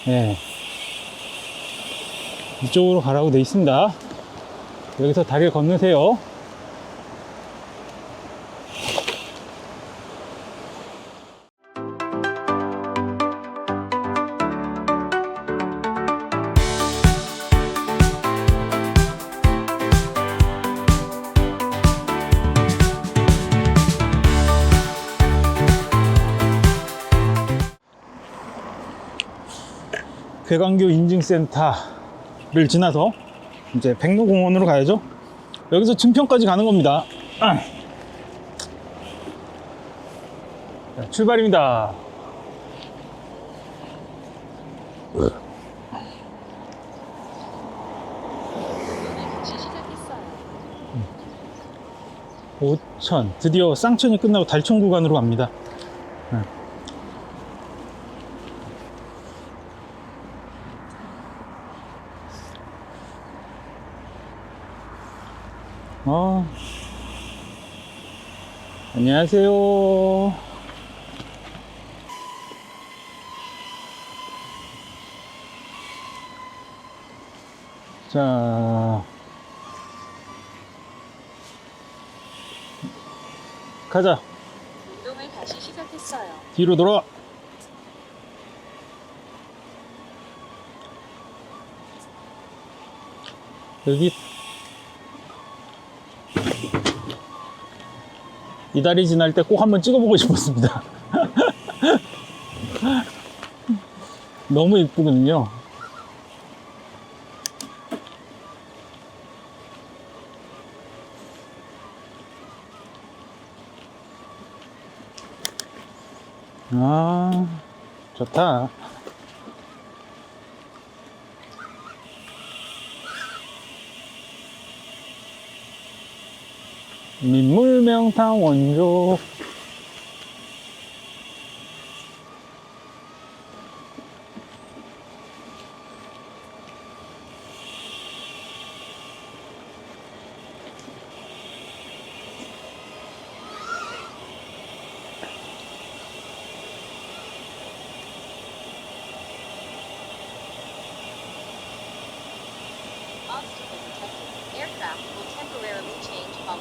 네. 이쪽으로 가라고 돼 있습니다. 여기서 다리를 건너세요. 괴광교 인증센터를 지나서 이제 백로공원으로 가야죠. 여기서 증평까지 가는 겁니다. 자, 출발입니다. 오천, 드디어 쌍천이 끝나고 달천 구간으로 갑니다. 안녕하세요. 자, 가자. 운동을 다시 시작했어요. 뒤로 돌아. 여기 이 다리 지날 때 꼭 한번 찍어보고 싶었습니다. 너무 이쁘거든요. 아, 좋다. 민물명탕 원조.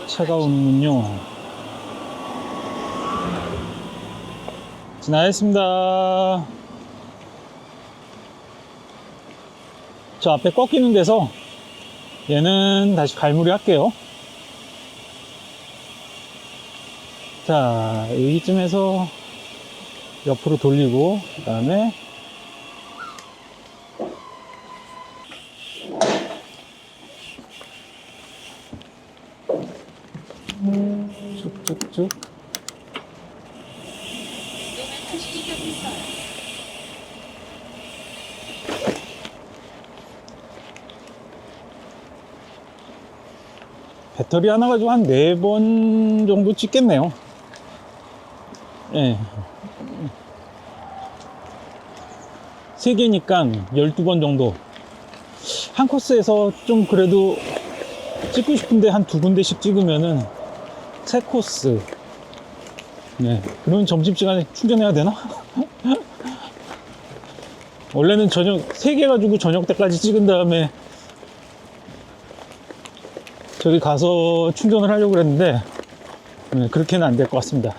차가 오는군요. 지나겠습니다. 저 앞에 꺾이는 데서 얘는 다시 갈무리 할게요. 자, 여기쯤에서 옆으로 돌리고, 그 다음에 쭉쭉쭉. 배터리 하나 가지고 한 4번 정도 찍겠네요. 예. 3개니까 12번 정도. 한 코스에서 좀 그래도 찍고 싶은데 한 2군데씩 찍으면은 3코스. 네. 그러면 점심시간에 충전해야 되나? 원래는 저녁 3개 가지고 저녁 때까지 찍은 다음에 저기 가서 충전을 하려고 그랬는데, 네, 그렇게는 안 될 것 같습니다.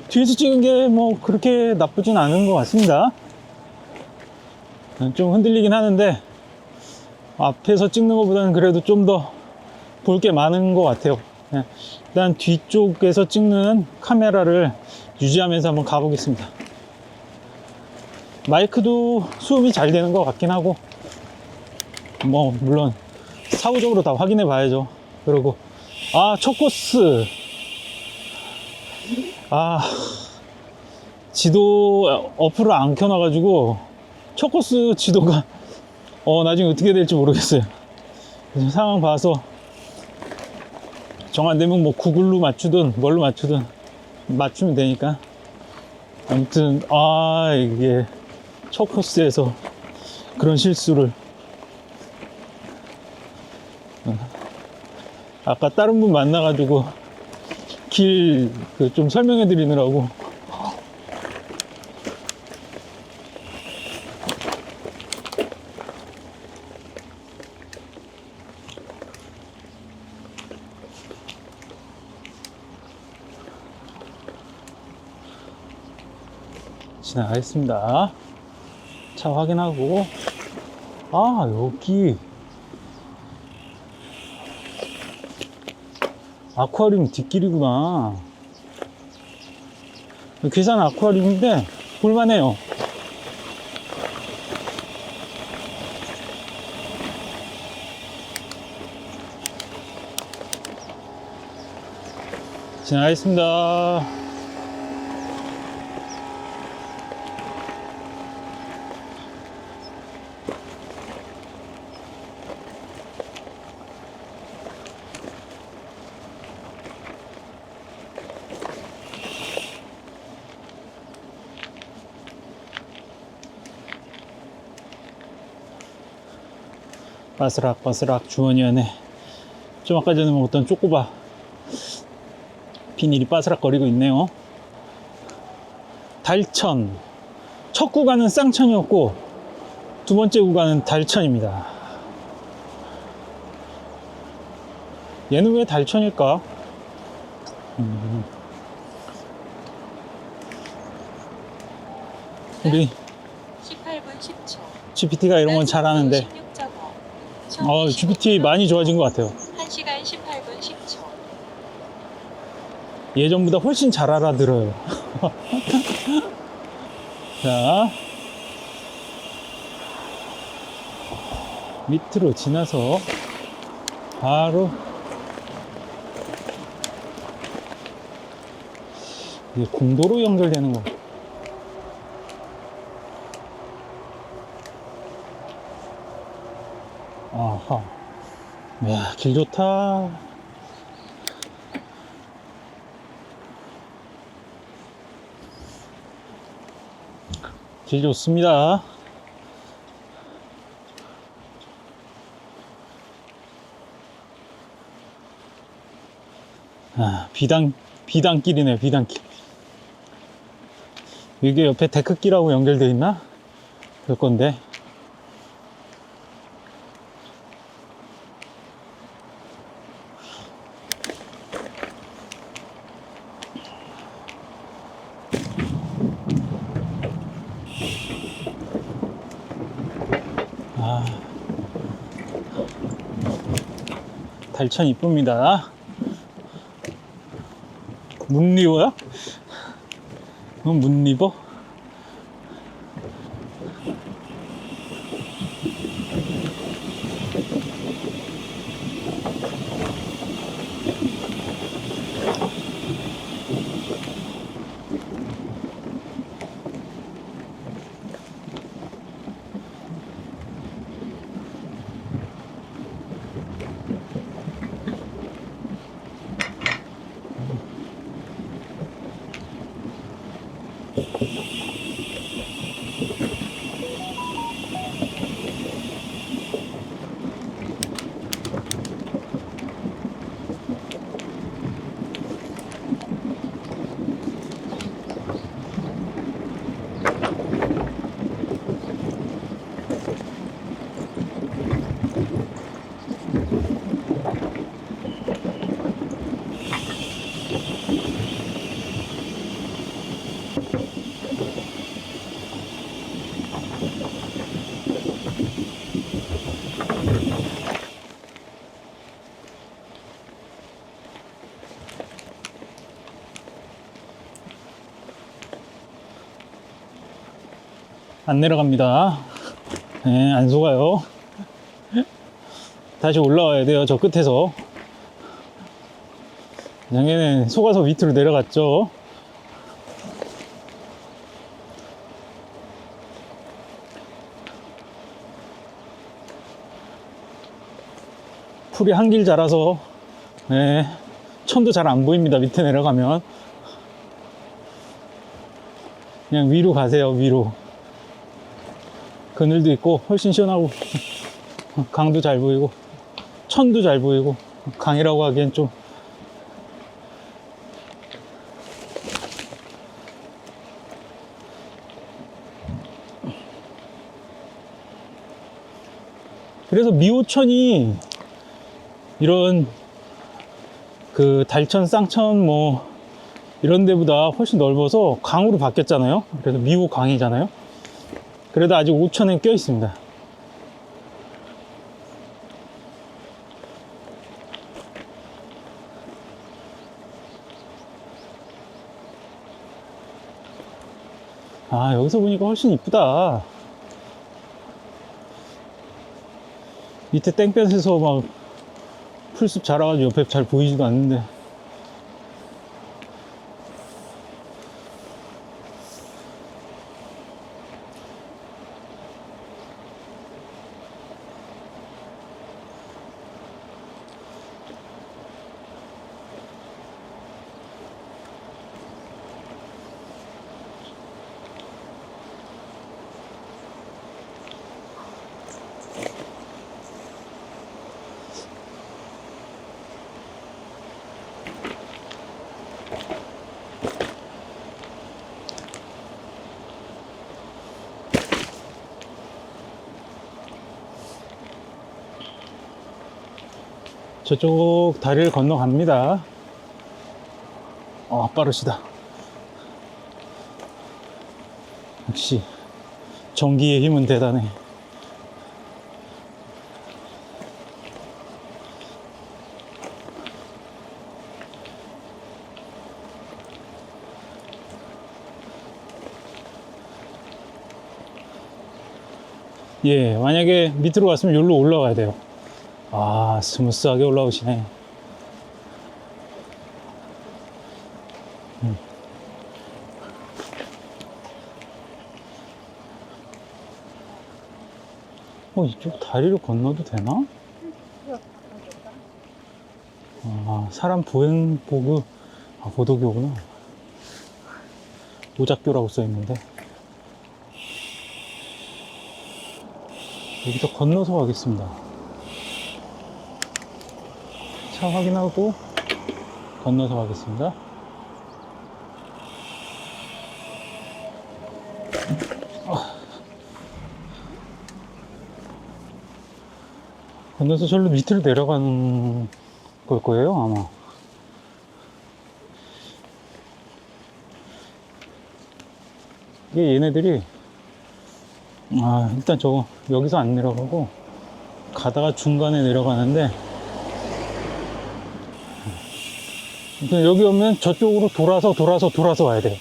뒤에서 찍은 게 뭐 그렇게 나쁘진 않은 것 같습니다. 좀 흔들리긴 하는데 앞에서 찍는 것보다는 그래도 좀 더 볼 게 많은 것 같아요. 일단 뒤쪽에서 찍는 카메라를 유지하면서 한번 가보겠습니다. 마이크도 수음이 잘 되는 것 같긴 하고, 뭐 물론 사후적으로 다 확인해 봐야죠. 그리고 첫 코스, 지도 어플을 안 켜놔가지고 첫 코스 지도가 나중에 어떻게 될지 모르겠어요. 그래서 상황 봐서 정 안 되면 뭐 구글로 맞추든 뭘로 맞추든 맞추면 되니까. 아무튼 이게 첫 코스에서 그런 실수를, 아까 다른 분 만나가지고 길 그 좀 설명해 드리느라고. 지나가겠습니다. 차 확인하고. 아, 여기 아쿠아리움 뒷길이구나. 괴산 아쿠아리움인데 볼만해요. 지나가겠습니다. 바스락바스락 주원이 안에 좀 아까 전에 먹었던 쪼꼬바 비닐이 바스락거리고 있네요. 달천. 첫 구간은 쌍천이었고 두 번째 구간은 달천입니다. 얘는 왜 달천일까? 우리 18분 10초. GPT가 이런 건 잘하는데 GPT 많이 좋아진 것 같아요. 1시간 18분 10초. 예전보다 훨씬 잘 알아들어요. 자, 밑으로 지나서 바로 이게 공도로 연결되는 거. 아하. 이야, 길 좋다. 길 좋습니다. 아, 비단길이네, 비단길. 이게 옆에 데크길하고 연결되어 있나? 그럴 건데. 아, 달천 이쁩니다. 문리버야? 이건 문리버? 안 내려갑니다. 네, 안 속아요. 다시 올라와야 돼요, 저 끝에서. 작년에 속아서 밑으로 내려갔죠. 풀이 한길 자라서, 네, 천도 잘 안 보입니다, 밑에 내려가면. 그냥 위로 가세요, 위로. 그늘도 있고 훨씬 시원하고 강도 잘 보이고 천도 잘 보이고 강이라고 하기엔 좀 그래서 미호천이 이런 그 달천, 쌍천 뭐 이런 데보다 훨씬 넓어서 강으로 바뀌었잖아요. 그래서 미호강이잖아요. 그래도 아직 오천에 껴 있습니다. 아, 여기서 보니까 훨씬 이쁘다. 밑에 땡볕에서 막 풀숲 자라가지고 옆에 잘 보이지도 않는데. 저쪽 다리를 건너갑니다. 빠르시다. 역시 전기의 힘은 대단해. 예, 만약에 밑으로 갔으면 여기로 올라가야 돼요. 아, 스무스하게 올라오시네. 이쪽 다리를 건너도 되나? 아, 사람 보행 보그, 보도교구나. 오작교라고 써있는데. 여기서 건너서 가겠습니다. 차 확인하고 건너서 가겠습니다. 건너서 절로 밑으로 내려가는 걸 거예요, 아마. 이게 얘네들이, 일단 여기서 안 내려가고, 가다가 중간에 내려가는데, 여기 오면 저쪽으로 돌아서 와야 돼요.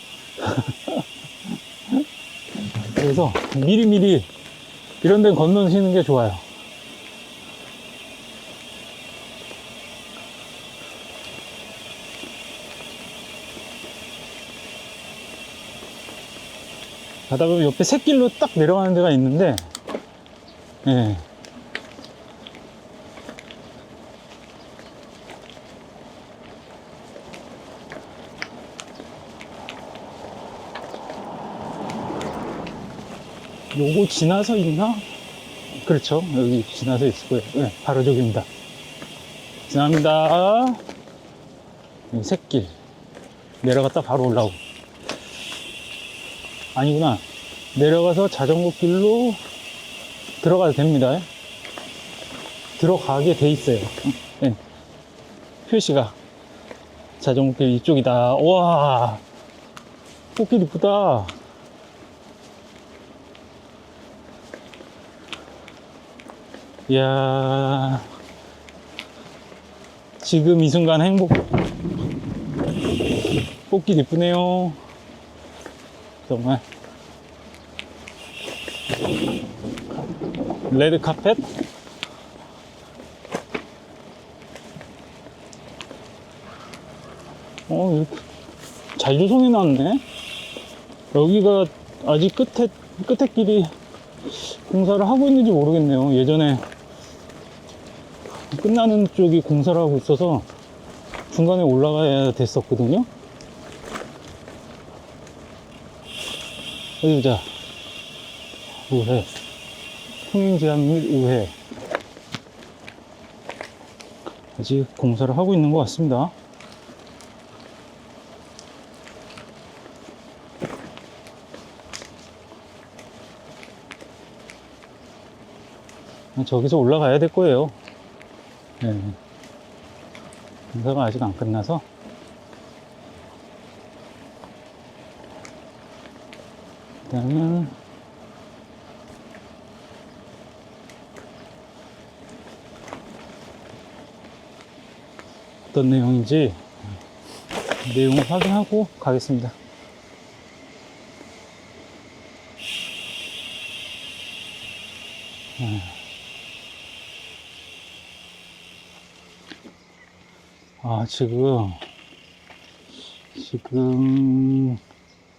그래서 미리미리 이런 데 건너시는 게 좋아요. 가다 보면 옆에 샛길로 딱 내려가는 데가 있는데, 예. 요거 지나서 있나? 그렇죠. 여기 지나서 있을 거예요. 네, 바로 저기입니다. 지납니다. 여기 샛길. 내려갔다 바로 올라오고. 아니구나. 내려가서 자전거 길로 들어가도 됩니다. 들어가게 돼 있어요. 네. 표시가. 자전거 길 이쪽이다. 우와. 꽃길 이쁘다. 이야, 지금 이 순간 행복. 꽃길 이쁘네요. 정말. 레드 카펫. 이렇게 잘 조성해 놨네. 여기가 아직 끝에 길이 공사를 하고 있는지 모르겠네요. 예전에 끝나는 쪽이 공사를 하고 있어서 중간에 올라가야 됐었거든요. 어디 보자. 우회. 통행제한 및 우회. 아직 공사를 하고 있는 것 같습니다. 저기서 올라가야 될 거예요. 네. 공사가 아직 안 끝나서. 일단은 어떤 내용인지 내용을 확인하고 가겠습니다. 아, 지금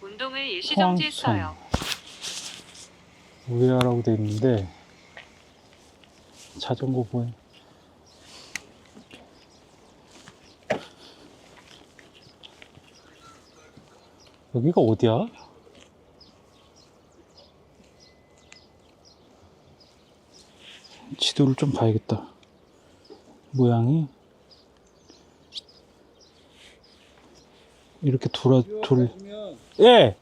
운동을 일시 정지했어요. 우회하라고 돼 있는데 자전거 보여. 여기가 어디야? 지도를 좀 봐야겠다. 모양이 이렇게 돌. 예,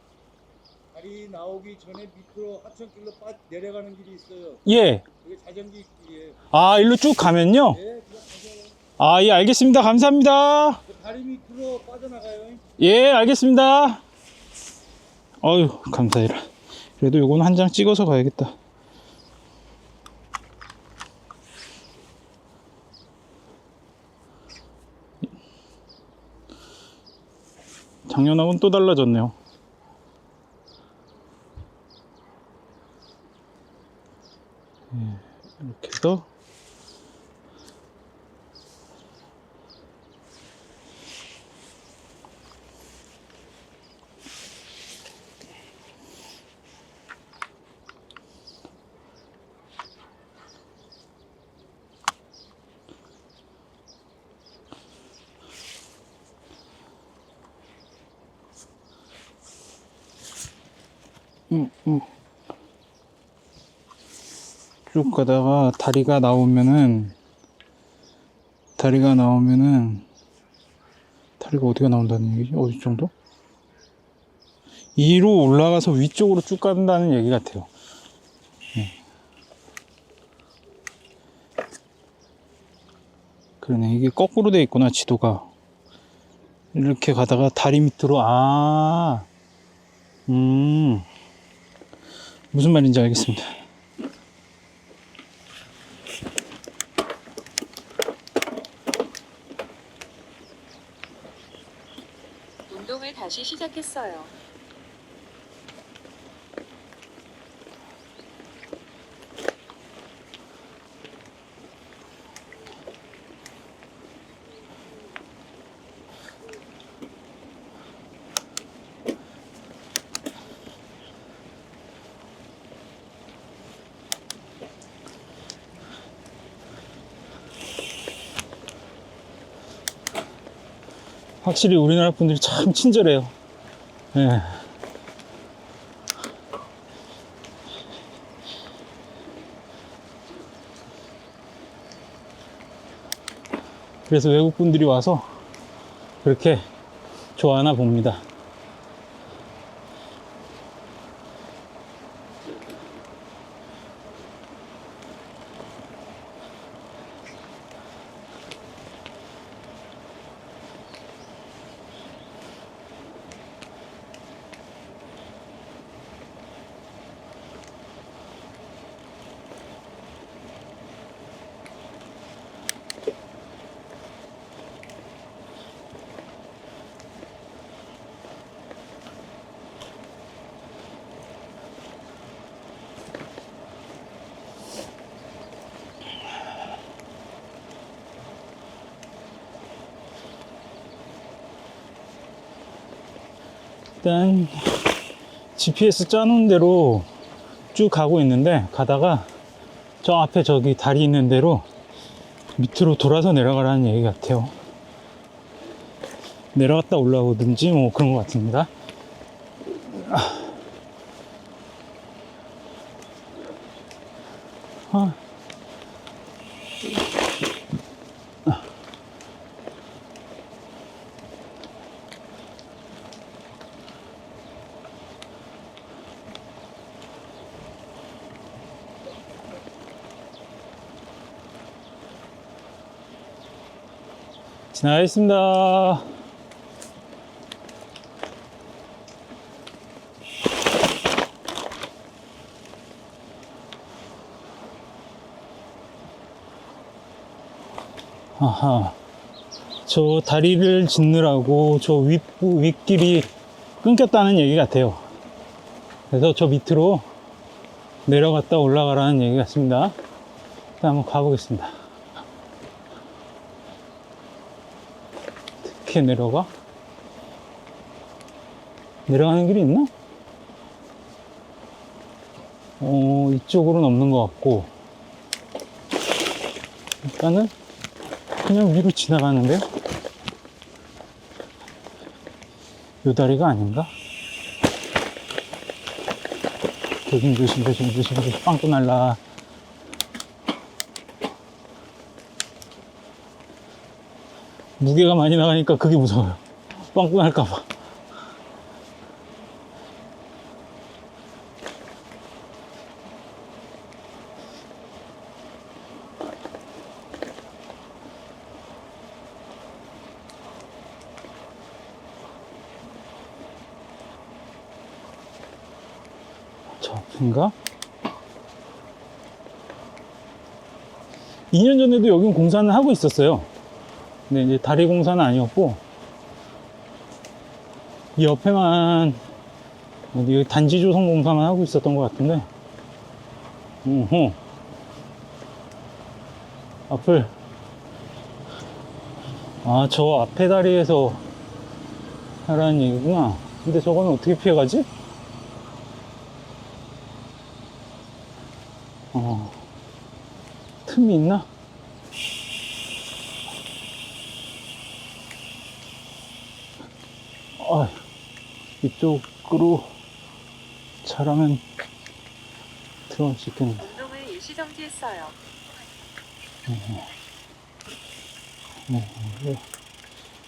다리 나오기 전에 밑으로 하천길로 내려가는 길이 있어요. 예. 여기 자전기 길이에요. 아, 일로 쭉 가면요? 네, 그냥 가세요. 아, 예, 알겠습니다. 감사합니다. 그 다리 밑으로 빠져나가요. 예, 알겠습니다. 어휴, 감사해라. 그래도 요거는 한 장 찍어서 가야겠다. 작년하고는 또 달라졌네요. 예, 이렇게 해서 쭉 가다가 다리가 나오면은 다리가 어디가 나온다는 얘기지? 어디 정도? 2로 올라가서 위쪽으로 쭉 간다는 얘기 같아요. 네. 그러네. 이게 거꾸로 돼 있구나, 지도가. 이렇게 가다가 다리 밑으로, 무슨 말인지 알겠습니다. 운동을 다시 시작했어요. 확실히 우리나라 분들이 참 친절해요. 예. 그래서 외국 분들이 와서 그렇게 좋아하나 봅니다. 일단 GPS 짜놓은 대로 쭉 가고 있는데, 가다가 저 앞에 저기 다리 있는 대로 밑으로 돌아서 내려가라는 얘기 같아요. 내려갔다 올라오든지 뭐 그런 것 같습니다. 지나가겠습니다. 아하. 저 다리를 짓느라고 저 윗길이 끊겼다는 얘기 같아요. 그래서 저 밑으로 내려갔다 올라가라는 얘기 같습니다. 일단 한번 가보겠습니다. 어떻게 내려가? 내려가는 길이 있나? 이쪽으로는 없는 것 같고, 일단은 그냥 위로 지나가는데요? 요 다리가 아닌가? 조심, 빵꾸 날라. 무게가 많이 나가니까 그게 무서워요. 빵꾸 날까봐. 저 앞인가? 2년 전에도 여긴 공사는 하고 있었어요. 근데 이제 다리 공사는 아니었고, 이 옆에만, 여기 단지 조성 공사만 하고 있었던 것 같은데, 앞을, 아, 저 앞에 다리에서 하라는 얘기구나. 근데 저거는 어떻게 피해가지? 틈이 있나? 이쪽으로 잘하면 들어갈 수 있겠는데. 운동을 일시 정지했어요.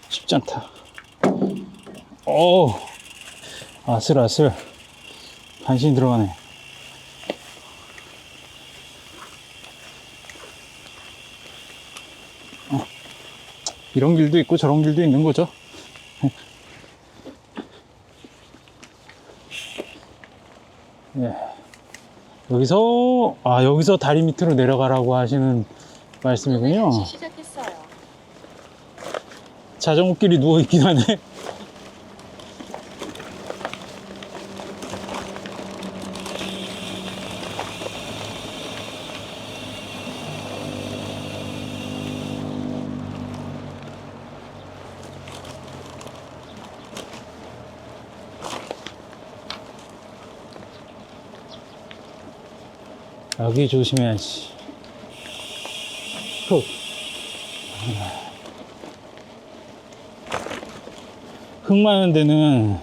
쉽지 않다. 아슬아슬 간신히 들어가네. 이런 길도 있고 저런 길도 있는 거죠. 예. 여기서 다리 밑으로 내려가라고 하시는 말씀이군요. 다시 시작했어요. 자전거 길이 누워있긴 하네. 여기 조심해야지. 흙 많은 데는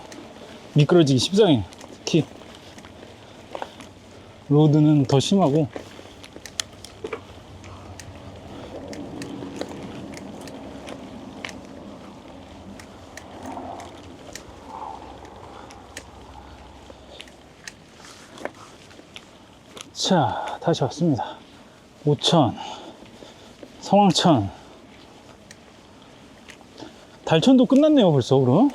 미끄러지기 십상해요. 특히 로드는 더 심하고. 자, 다시 왔습니다. 오천, 성황천. 달천도 끝났네요, 벌써, 그럼?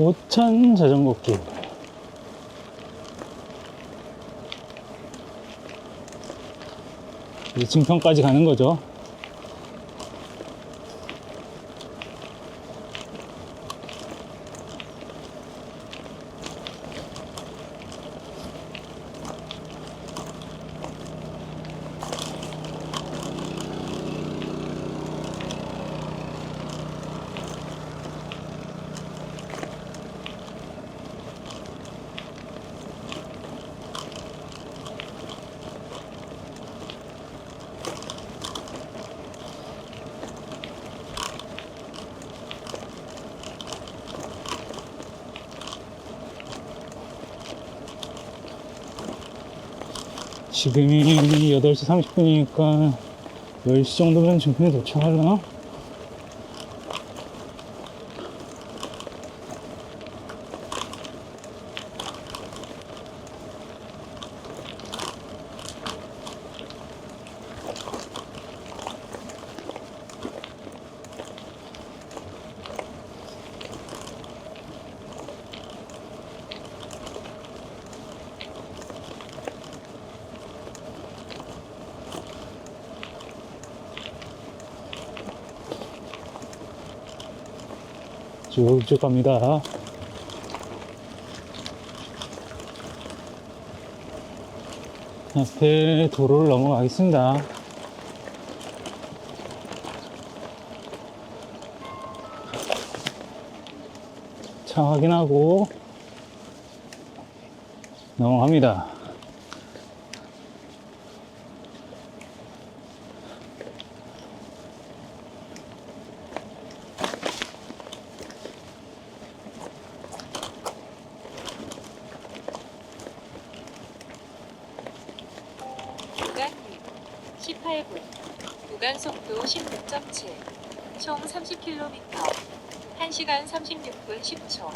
오천 자전거길. 이제 증평까지 가는 거죠. 지금이 8시 30분이니까 10시 정도면 증평에 도착하려나? 쭉쭉 갑니다. 앞에 도로를 넘어가겠습니다. 차 확인하고 넘어갑니다. 구간 18분, 구간 속도 16.7, 총 30km, 1시간 36분 10초.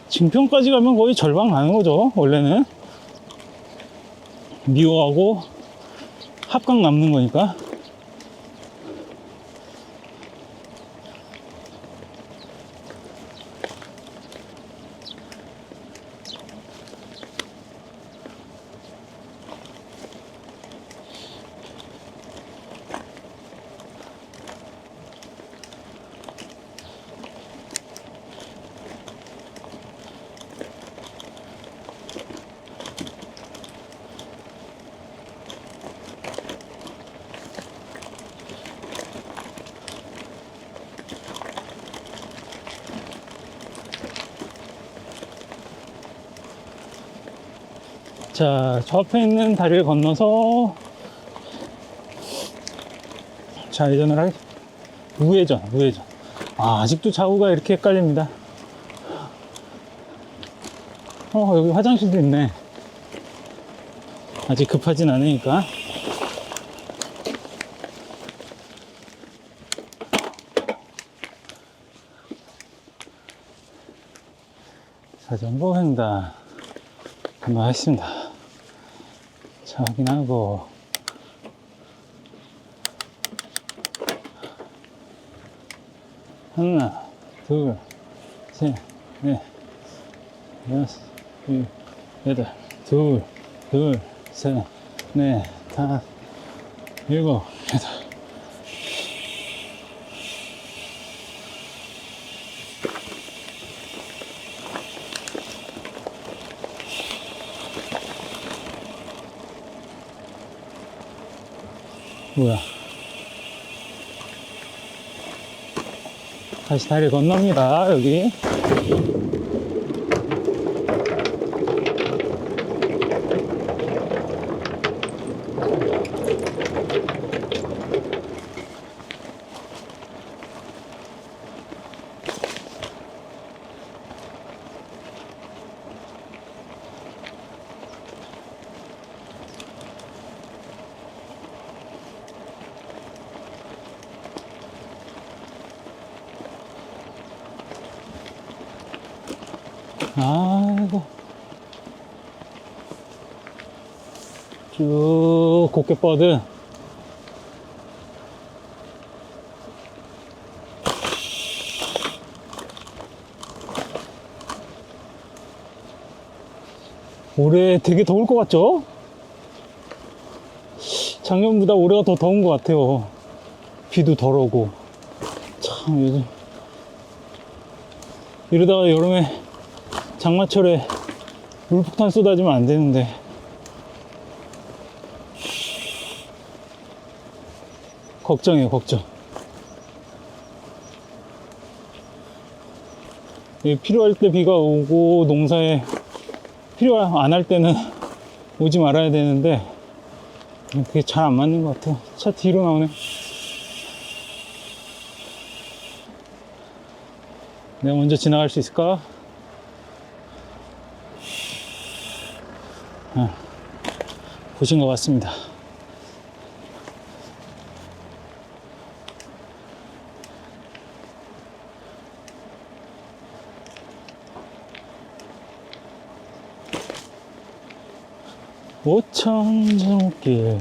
증평까지 가면 거의 절반 가는 거죠, 원래는. 미호하고 합강 남는 거니까. 자, 저 앞에 있는 다리를 건너서 좌회전을 할, 우회전. 아, 아직도 좌우가 이렇게 헷갈립니다. 여기 화장실도 있네. 아직 급하진 않으니까. 자전거 횡단 건너겠습니다. 차 확인하고 하나, 둘, 셋, 넷, 여섯, 일곱, 여덟, 둘, 셋, 넷, 다섯, 일곱, 여덟. 뭐야? 다시 다리 건넙니다, 여기. 아이고. 쭉 곱게 뻗은 올해 되게 더울 것 같죠? 작년보다 올해가 더 더운 것 같아요. 비도 덜 오고. 참, 요즘. 이러다가 여름에 장마철에 물폭탄 쏟아지면 안 되는데. 걱정이에요, 걱정. 필요할 때 비가 오고 농사에 필요 안 할 때는 오지 말아야 되는데 그게 잘 안 맞는 것 같아요. 차 뒤로 나오네. 내가 먼저 지나갈 수 있을까? 보신 것 같습니다. 오천정길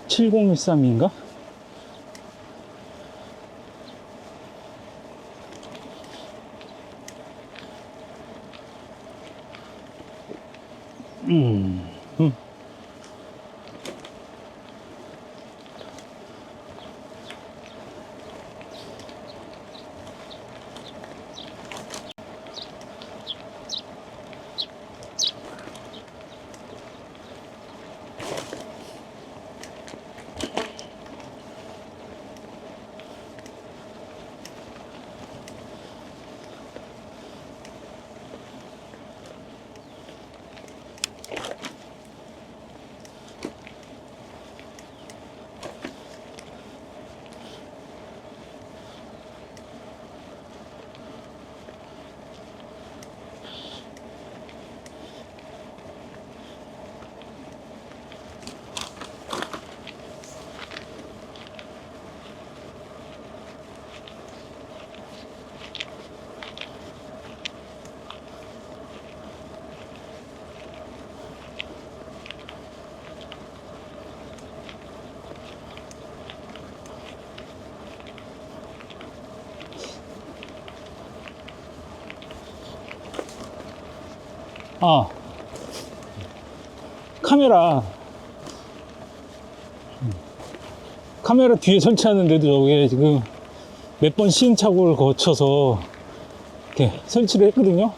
7013인가? 음. 아, 카메라 뒤에 설치하는데도 저게 지금 몇 번 시행착오를 거쳐서 이렇게 설치를 했거든요.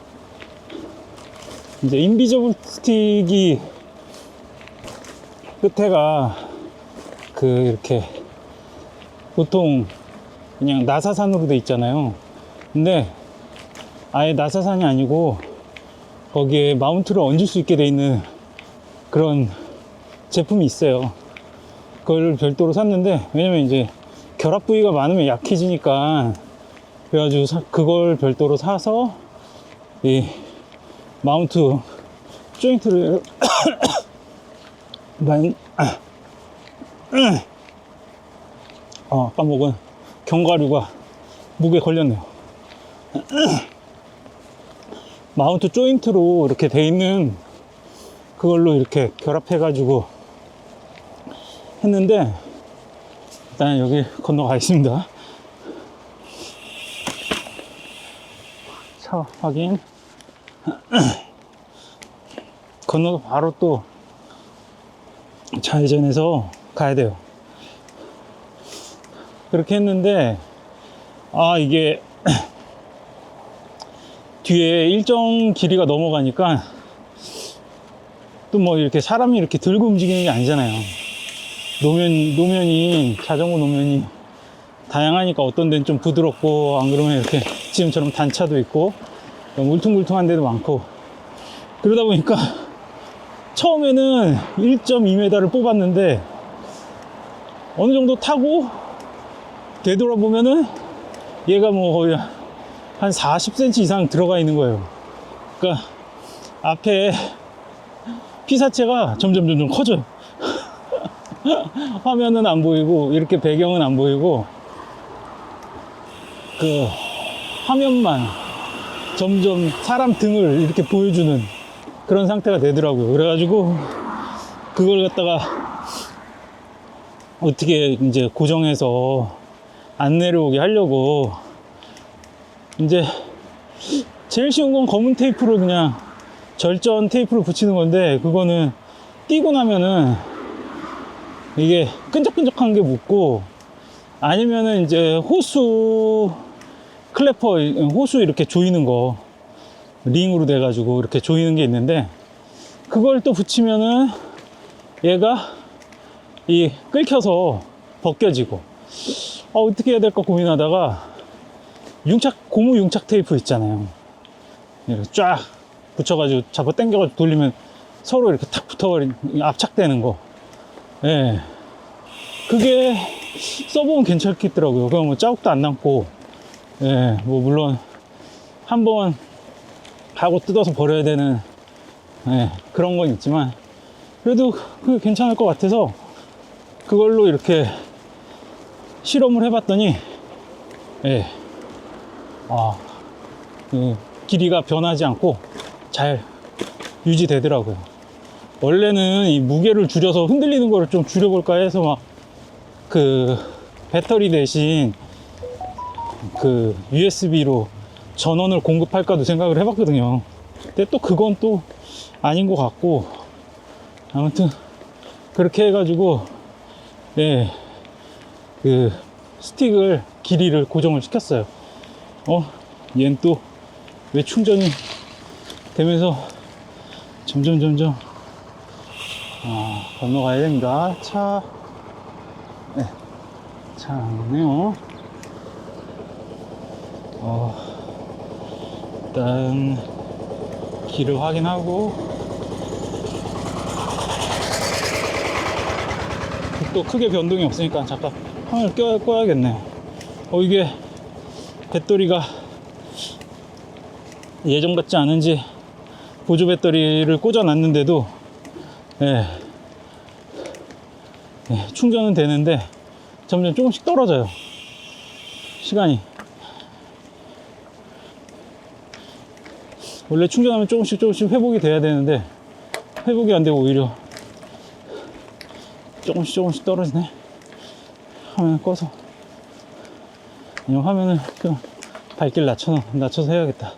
이제 인비저블 스틱이 끝에가 이렇게 보통 그냥 나사산으로 돼 있잖아요. 근데 아예 나사산이 아니고 거기에 마운트를 얹을 수 있게 돼 있는 그런 제품이 있어요. 그걸 별도로 샀는데, 왜냐면 이제 결합 부위가 많으면 약해지니까, 그래가지고 그걸 별도로 사서 이 마운트 조인트를 아까 먹은 견과류가 목에 걸렸네요. 마운트 조인트로 이렇게 돼 있는 그걸로 이렇게 결합해가지고 했는데, 일단 여기 건너가겠습니다. 차 확인. 건너서 바로 또 좌회전해서 가야 돼요. 그렇게 했는데, 이게 뒤에 일정 길이가 넘어가니까 또 뭐 이렇게 사람이 이렇게 들고 움직이는 게 아니잖아요. 자전거 노면이 다양하니까 어떤 데는 좀 부드럽고, 안 그러면 이렇게 지금처럼 단차도 있고 울퉁불퉁한 데도 많고, 그러다 보니까 처음에는 1.2m를 뽑았는데 어느 정도 타고 되돌아보면은 얘가 뭐 거의 한 40cm 이상 들어가 있는 거예요. 그러니까 앞에 피사체가 점점 커져요. 화면은 안 보이고, 이렇게 배경은 안 보이고, 화면만 점점 사람 등을 이렇게 보여주는 그런 상태가 되더라고요. 그래가지고 그걸 갖다가 어떻게 이제 고정해서 안 내려오게 하려고 이제 제일 쉬운 건 검은 테이프로 그냥 절전 테이프를 붙이는 건데, 그거는 띄고 나면은 이게 끈적끈적한 게 묻고, 아니면은 이제 호수 클래퍼, 호수 이렇게 조이는 거 링으로 돼 가지고 이렇게 조이는 게 있는데, 그걸 또 붙이면은 얘가 이 끓여서 벗겨지고, 어떻게 해야 될까 고민하다가 고무 융착 테이프 있잖아요. 이렇게 쫙 붙여가지고 잡아 당겨가지고 돌리면 서로 이렇게 탁 붙어버린, 압착되는 거. 예. 그게 써보면 괜찮겠더라고요. 그럼 뭐 자국도 안 남고, 예, 뭐 물론 한번 하고 뜯어서 버려야 되는, 예, 그런 건 있지만, 그래도 그게 괜찮을 것 같아서 그걸로 이렇게 실험을 해봤더니, 예, 길이가 변하지 않고 잘 유지되더라고요. 원래는 이 무게를 줄여서 흔들리는 거를 좀 줄여볼까 해서 막 그 배터리 대신 그 USB로 전원을 공급할까도 생각을 해봤거든요. 근데 또 그건 또 아닌 것 같고, 아무튼 그렇게 해가지고, 예, 그 스틱을 길이를 고정을 시켰어요. 얘는 또 왜 충전이 되면서 점점 건너가야 됩니다. 네, 차 없네요. 일단 길을 확인하고, 또 크게 변동이 없으니까 잠깐 화면을 꺼야겠네요. 이게 배터리가 예전 같지 않은지 보조 배터리를 꽂아 놨는데도, 예, 충전은 되는데 점점 조금씩 떨어져요, 시간이. 원래 충전하면 조금씩 회복이 돼야 되는데 회복이 안 되고 오히려 조금씩 떨어지네. 화면을 꺼서, 아니면 화면을 좀 밝기를 낮춰서 해야겠다.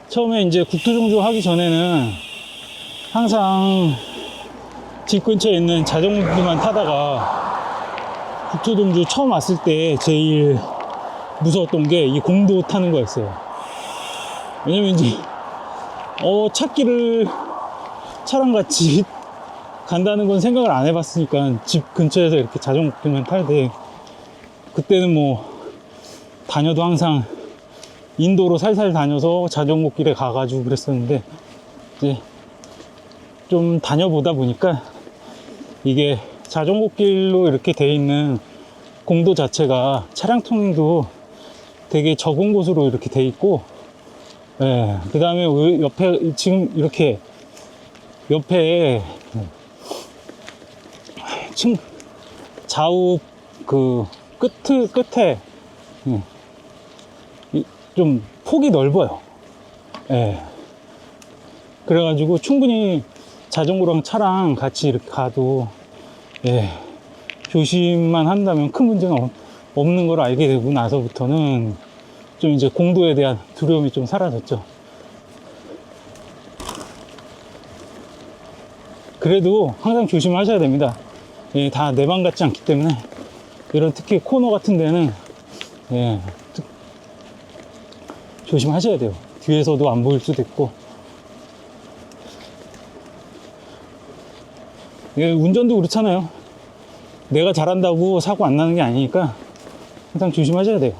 처음에 이제 국토종주 하기 전에는 항상 집 근처에 있는 자전거만 타다가, 국토종주 처음 왔을 때 제일 무서웠던 게 이 공도 타는 거였어요. 왜냐면 이제 찾기를 차랑 같이 간다는 건 생각을 안 해봤으니까, 집 근처에서 이렇게 자전거만 탈 때, 그때는 뭐 다녀도 항상 인도로 살살 다녀서 자전거 길에 가가지고 그랬었는데, 이제 좀 다녀보다 보니까 이게 자전거 길로 이렇게 돼 있는 공도 자체가 차량 통행도 되게 적은 곳으로 이렇게 돼 있고, 예, 그 다음에 옆에 지금 이렇게 옆에 좌우 그 끝에 좀 폭이 넓어요. 예. 그래가지고 충분히 자전거랑 차랑 같이 이렇게 가도, 예, 조심만 한다면 큰 문제는 없는 걸 알게 되고 나서부터는 좀 이제 공도에 대한 두려움이 좀 사라졌죠. 그래도 항상 조심하셔야 됩니다. 예, 다 내 방 같지 않기 때문에, 이런 특히 코너 같은 데는, 예, 조심하셔야 돼요. 뒤에서도 안 보일 수도 있고. 예, 운전도 그렇잖아요. 내가 잘한다고 사고 안 나는 게 아니니까 항상 조심하셔야 돼요.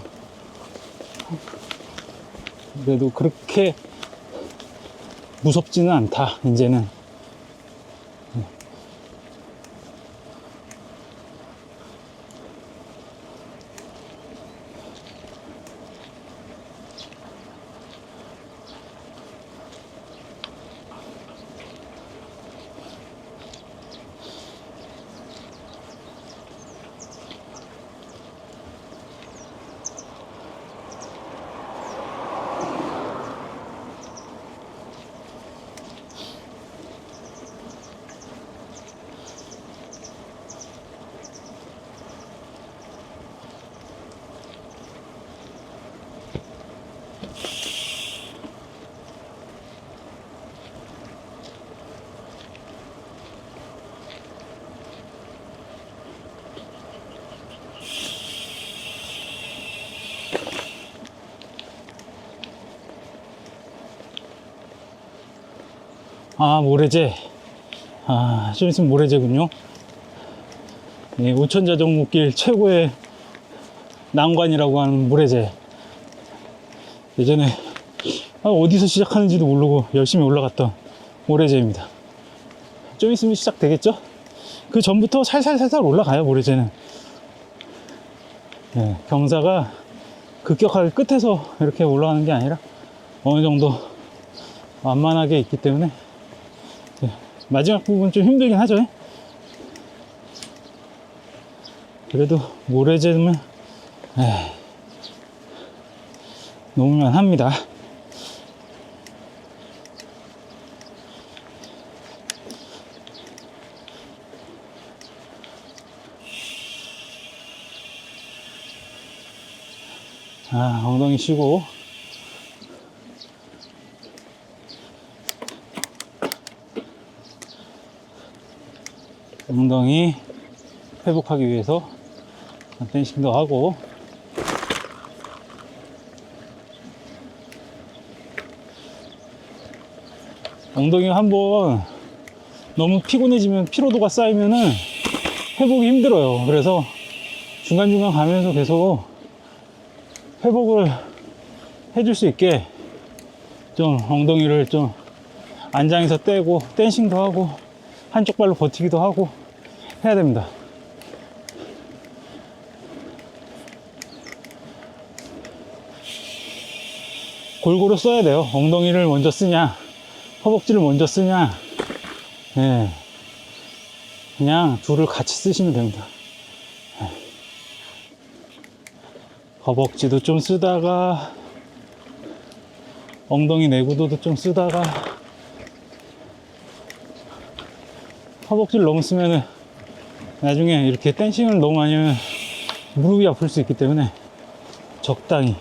그래도 그렇게 무섭지는 않다, 이제는. 아, 모래제. 아, 좀 있으면 모래제군요. 예, 오천자전곡길 최고의 난관이라고 하는 모래제. 예전에 어디서 시작하는지도 모르고 열심히 올라갔던 모래제입니다. 좀 있으면 시작되겠죠? 그 전부터 살살살살 올라가요, 모래제는. 예, 경사가 급격하게 끝에서 이렇게 올라가는 게 아니라 어느 정도 완만하게 있기 때문에 예, 마지막 부분 좀 힘들긴 하죠. 그래도 모래제는 놓으면 합니다. 아, 엉덩이 쉬고. 엉덩이 회복하기 위해서 댄싱도 하고. 엉덩이가 한번 너무 피곤해지면 피로도가 쌓이면은 회복이 힘들어요. 그래서 중간중간 가면서 계속 회복을 해줄 수 있게 좀 엉덩이를 좀 안장에서 떼고 댄싱도 하고 한쪽 발로 버티기도 하고 해야 됩니다. 골고루 써야 돼요. 엉덩이를 먼저 쓰냐 허벅지를 먼저 쓰냐, 예, 그냥 둘을 같이 쓰시면 됩니다. 허벅지도 좀 쓰다가 엉덩이 내구도도 좀 쓰다가. 허벅지를 너무 쓰면은 나중에 이렇게 댄싱을 너무 많이 하면 무릎이 아플 수 있기 때문에 적당히.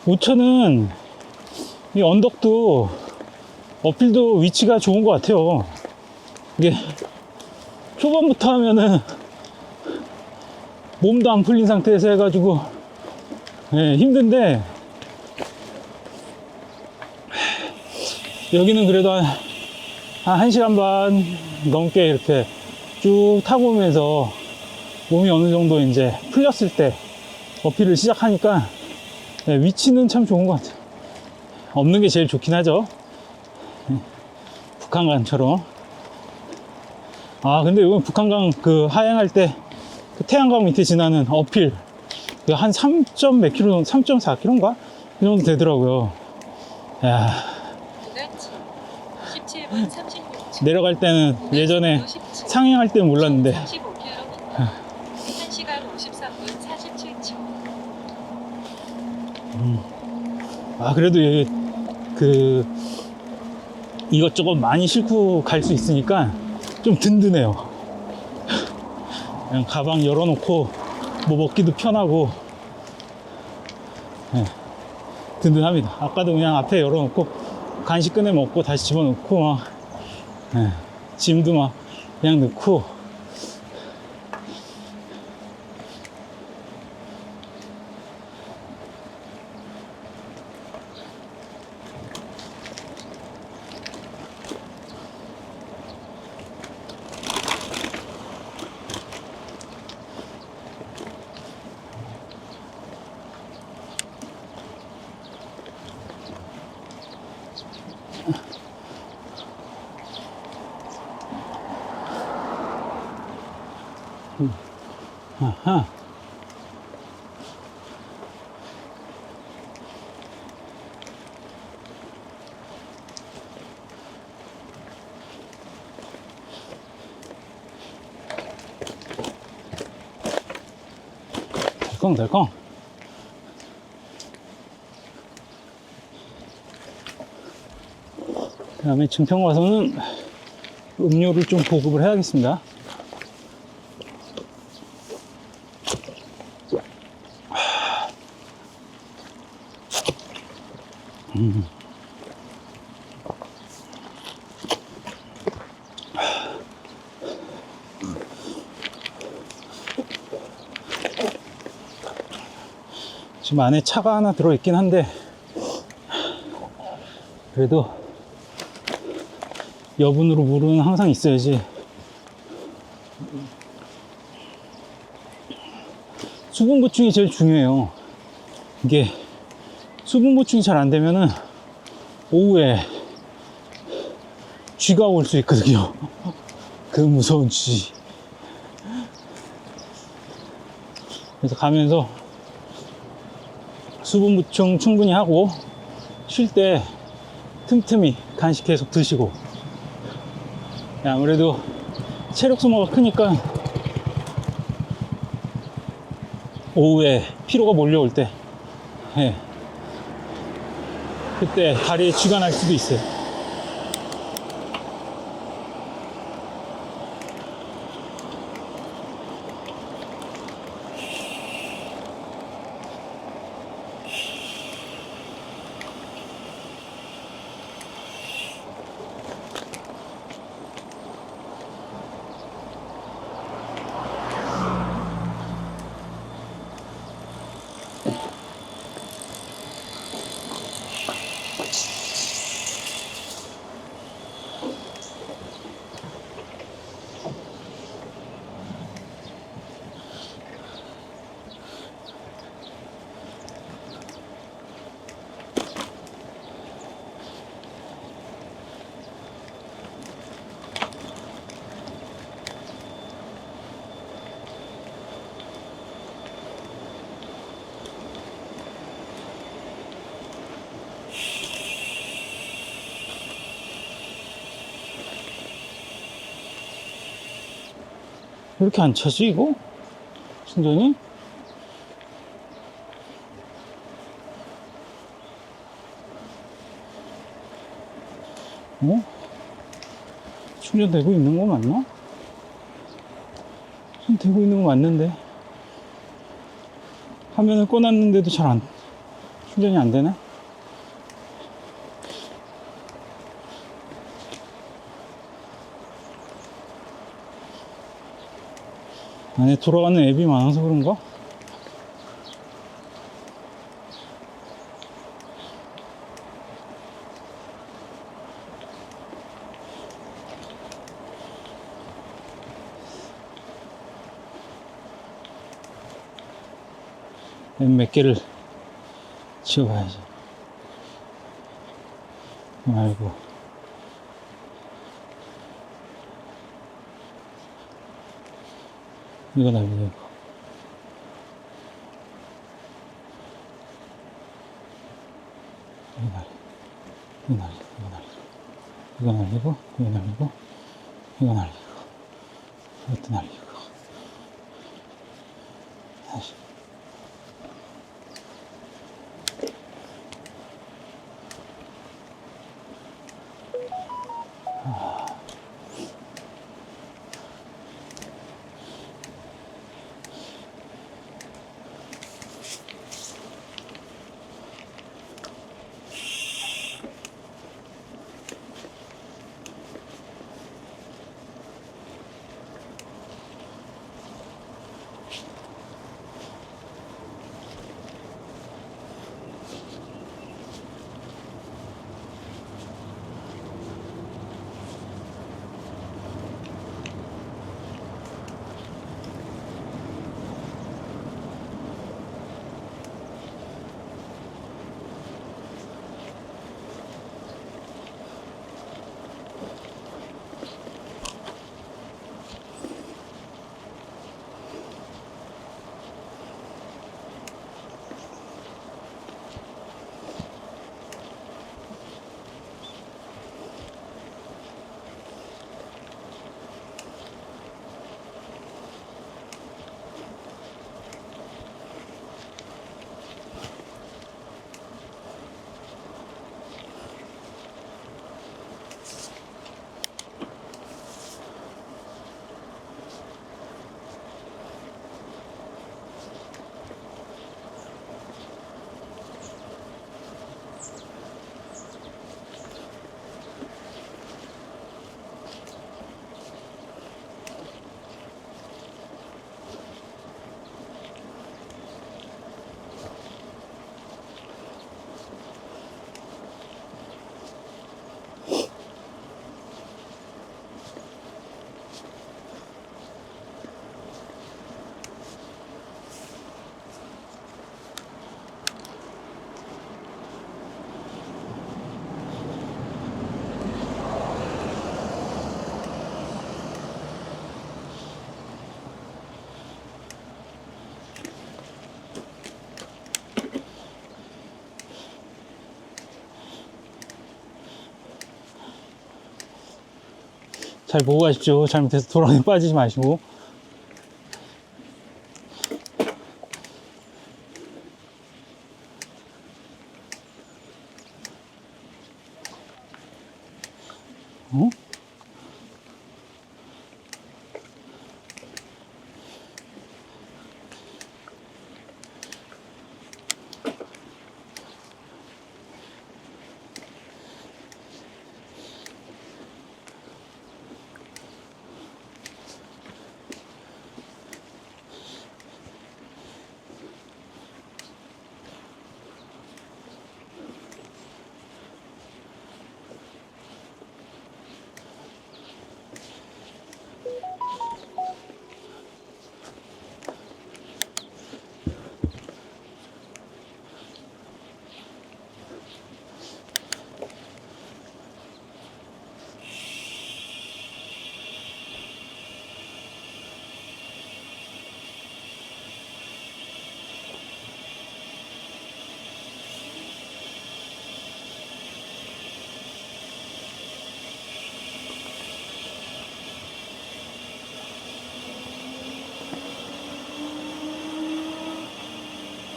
우천은 이 언덕도 어필도 위치가 좋은 것 같아요. 이게 초반부터 하면은 몸도 안 풀린 상태에서 해가지고 예, 힘든데, 여기는 그래도 한 1시간 반 넘게 이렇게 쭉 타고 오면서 몸이 어느 정도 이제 풀렸을 때 어필을 시작하니까 네, 위치는 참 좋은 것 같아요. 없는 게 제일 좋긴 하죠. 북한강처럼. 아, 근데 이건 북한강 그 하행할 때 그 태양강 밑에 지나는 어필 그 한 3점 몇 킬로, 3.4km인가? 이 정도 되더라고요. 야, 17분 36초. 내려갈 때는 예전에 상행할 때는 몰랐는데 35km. 1시간 53분 47초. 아, 그래도 여기 그 이것저것 많이 싣고 갈 수 있으니까 좀 든든해요. 그냥 가방 열어놓고 뭐 먹기도 편하고, 네, 든든합니다. 아까도 그냥 앞에 열어놓고 간식 꺼내 먹고 다시 집어넣고 막, 네, 짐도 막 그냥 넣고. 아하. 덜컹덜컹. 그 다음에 증평 와서는 음료를 좀 보급을 해야겠습니다. 지금 안에 차가 하나 들어있긴 한데 그래도 여분으로 물은 항상 있어야지. 수분 보충이 제일 중요해요. 이게 수분 보충이 잘 안 되면은 오후에 쥐가 올 수 있거든요. 그 무서운 쥐. 그래서 가면서 수분 보충 충분히 하고 쉴 때 틈틈이 간식 계속 드시고. 아무래도 체력 소모가 크니까 오후에 피로가 몰려올 때, 예, 그때 다리에 쥐가 날 수도 있어요. 왜 이렇게 안 차지, 이거? 충전이? 어? 충전되고 있는 거 맞나? 충전되고 있는 거 맞는데. 화면을 꺼놨는데도 충전이 안 되네? 안에 돌아가는 앱이 많아서 그런가? 앱 몇 개를 지워봐야지. 아이고. 이거 날리고. 이거 날리고. 이거 날리고. 이거 날리고. 이거 날리고. 이것도 날리고. 다시. 잘 보고 가십시오. 잘못해서 도랑에 빠지지 마시고.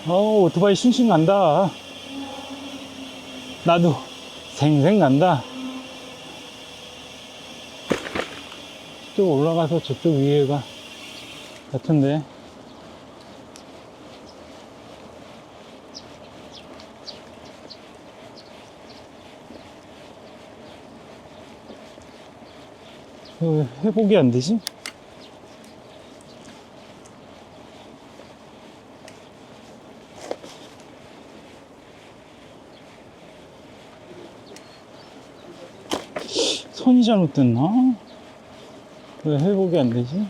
어? 오토바이 싱싱 간다. 나도 생생 간다. 저쪽 올라가서 저쪽 위에가 같은데. 왜 회복이 안 되지? 선이 잘못됐나? 왜 회복이 안 되지?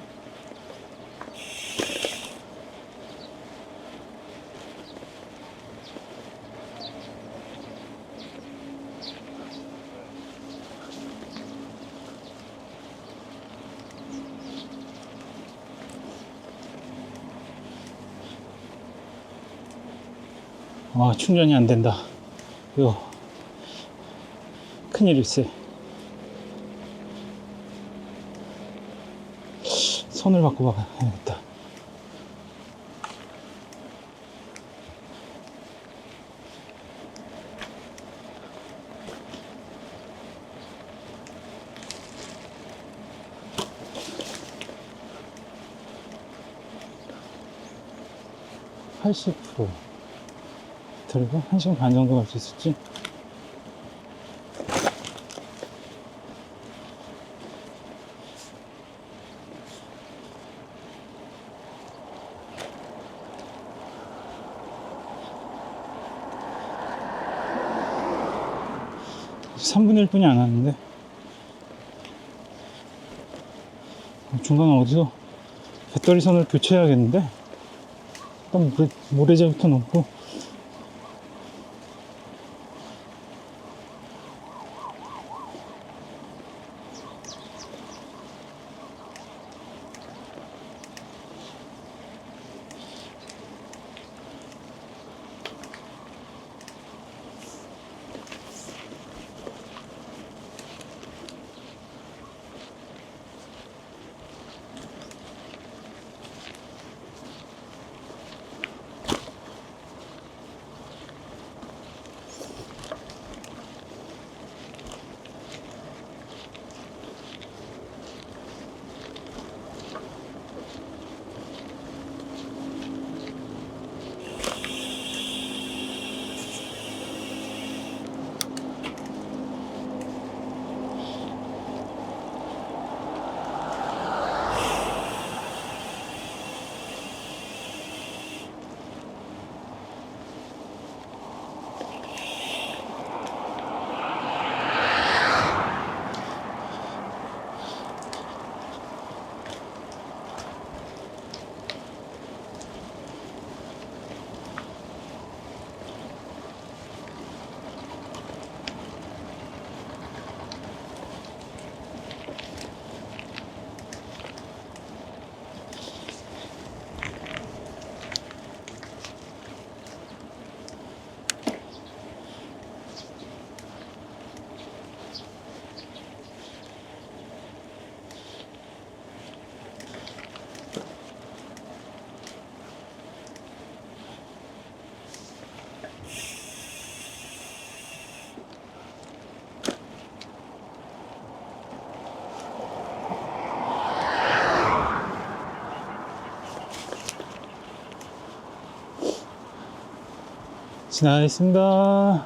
아, 충전이 안 된다. 이거 큰일일세. 선을 바꿔봐야겠다. (80%) 들고 1시간 반 정도 갈 수 있을지. (3분의 1분이) 안 왔는데 중간에 어디서 배터리 선을 교체해야겠는데. 일단 모래제부터 넣고. 지나가겠습니다.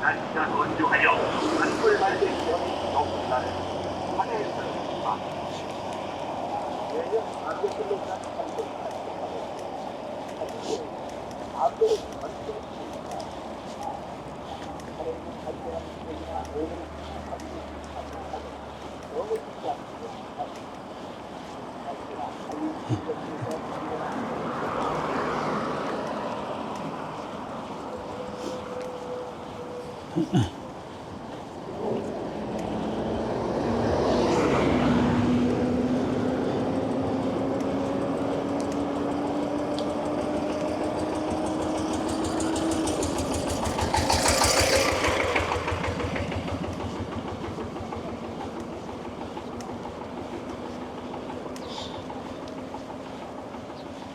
날씨가 건조하여 한풀 맑은 경이 높은 날에 산에서 내년 안개길로 간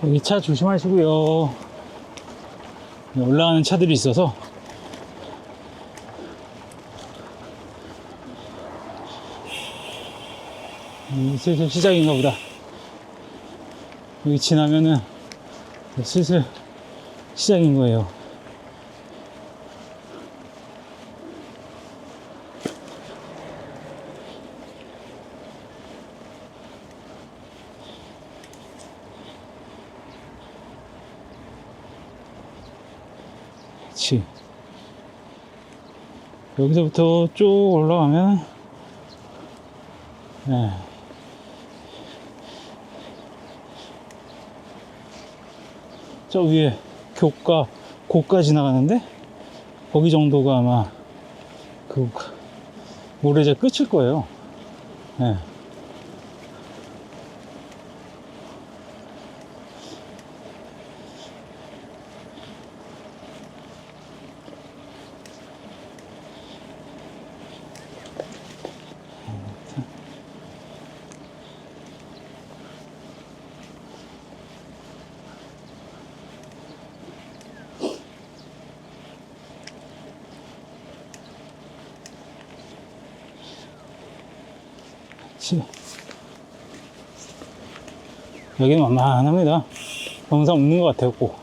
여기 차 조심하시고요. 올라가는 차들이 있어서 슬슬 시작인가 보다. 여기 지나면은 슬슬 시작인 거예요. 그치. 여기서부터 쭉 올라가면, 네. 저 위에 고가 지나가는데 거기 정도가 아마 그 모래제 끝일 거예요. 네. 여기는 만만합니다. 영상 없는 것 같아요, 꼭.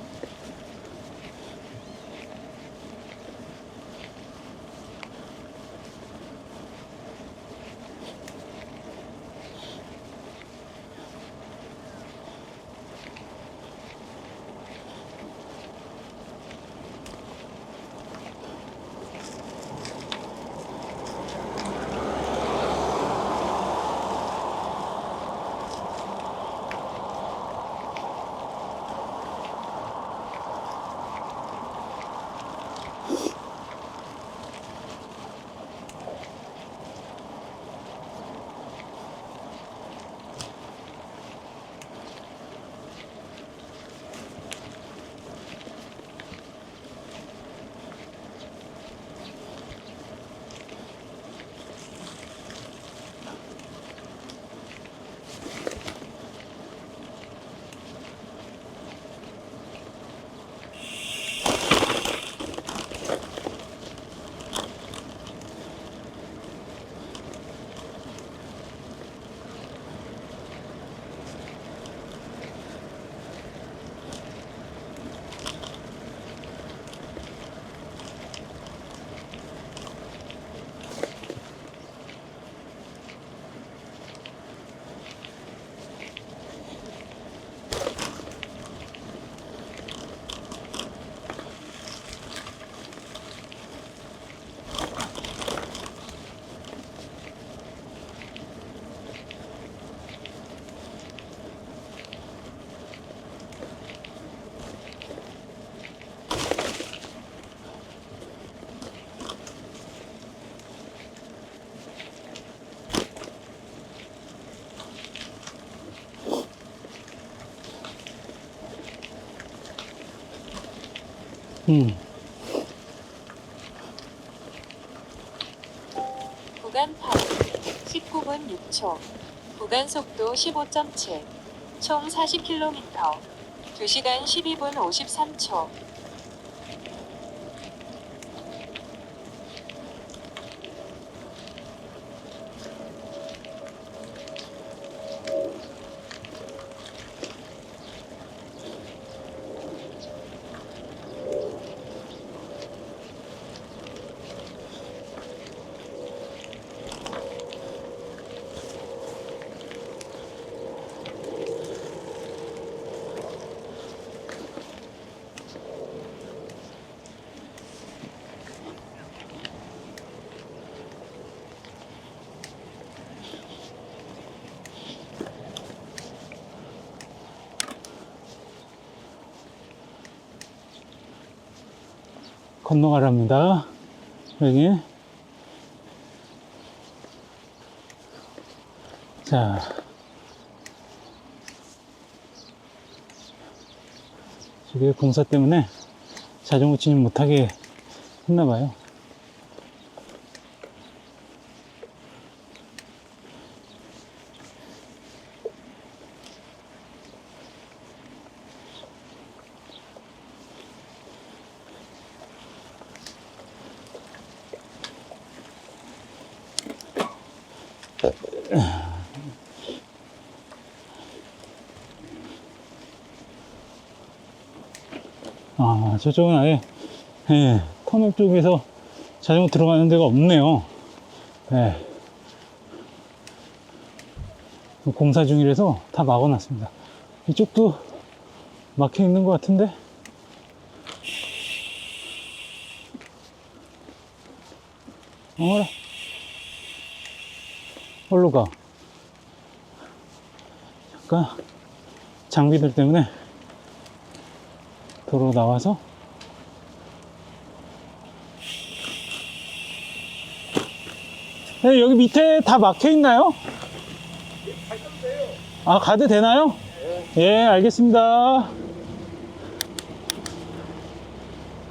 구간 8, 19분 6초, 구간 속도 15.7, 총 40km, 2시간 12분 53초. 건너가랍니다. 여기. 자. 저게 공사 때문에 자전거 진입 못하게 했나봐요. 아, 저쪽은 아예, 예, 터널 쪽에서 자전거 들어가는 데가 없네요. 예. 공사 중이라서 다 막아놨습니다. 이쪽도 막혀 있는 것 같은데? 어머나. 어디로 가? 잠깐, 장비들 때문에 도로 나와서 네, 여기 밑에 다 막혀 있나요? 아, 가도 되나요? 예, 알겠습니다.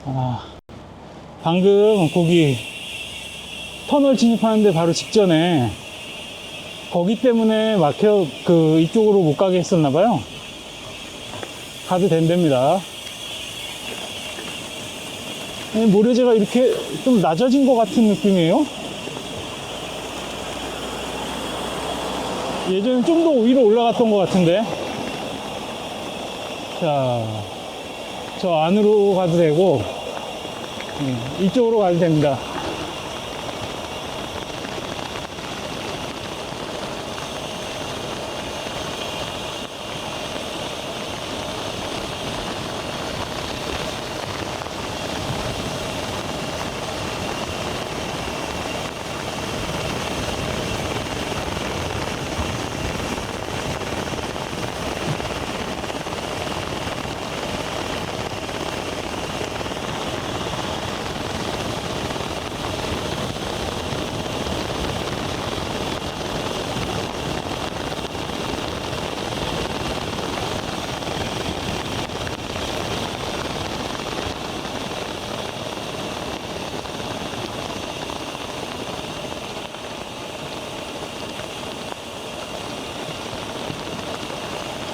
아, 방금 거기 터널 진입하는데 바로 직전에 거기 때문에 막혀 이쪽으로 못 가게 했었나봐요. 가도 된답니다. 모래재가 이렇게 좀 낮아진 것 같은 느낌이에요. 예전엔 좀 더 위로 올라갔던 것 같은데. 자, 저 안으로 가도 되고, 이쪽으로 가도 됩니다.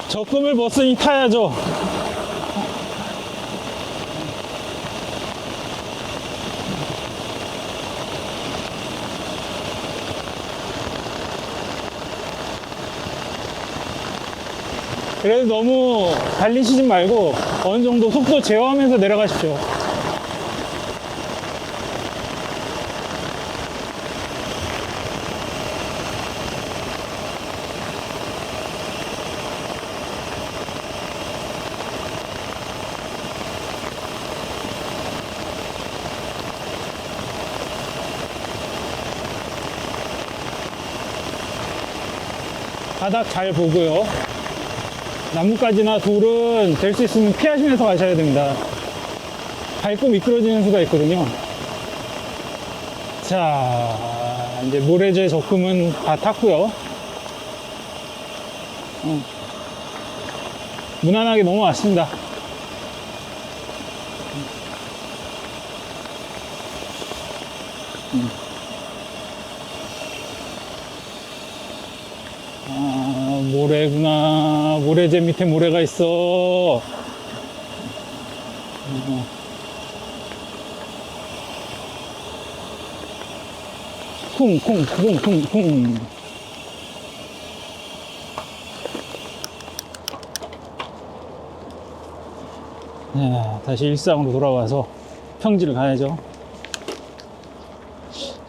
적금을 벗으니 타야죠. 그래도 너무 달리시지 말고 어느 정도 속도 제어하면서 내려가십시오. 바닥 잘 보고요. 나뭇가지나 돌은 될 수 있으면 피하시면서 가셔야 됩니다. 밟고 미끄러지는 수가 있거든요. 자, 이제 모래재 적금은 다 탔고요. 무난하게 넘어왔습니다. 아, 모래구나. 모래재 밑에 모래가 있어. 쿵쿵쿵쿵쿵. 네, 다시 일상으로 돌아와서 평지를 가야죠.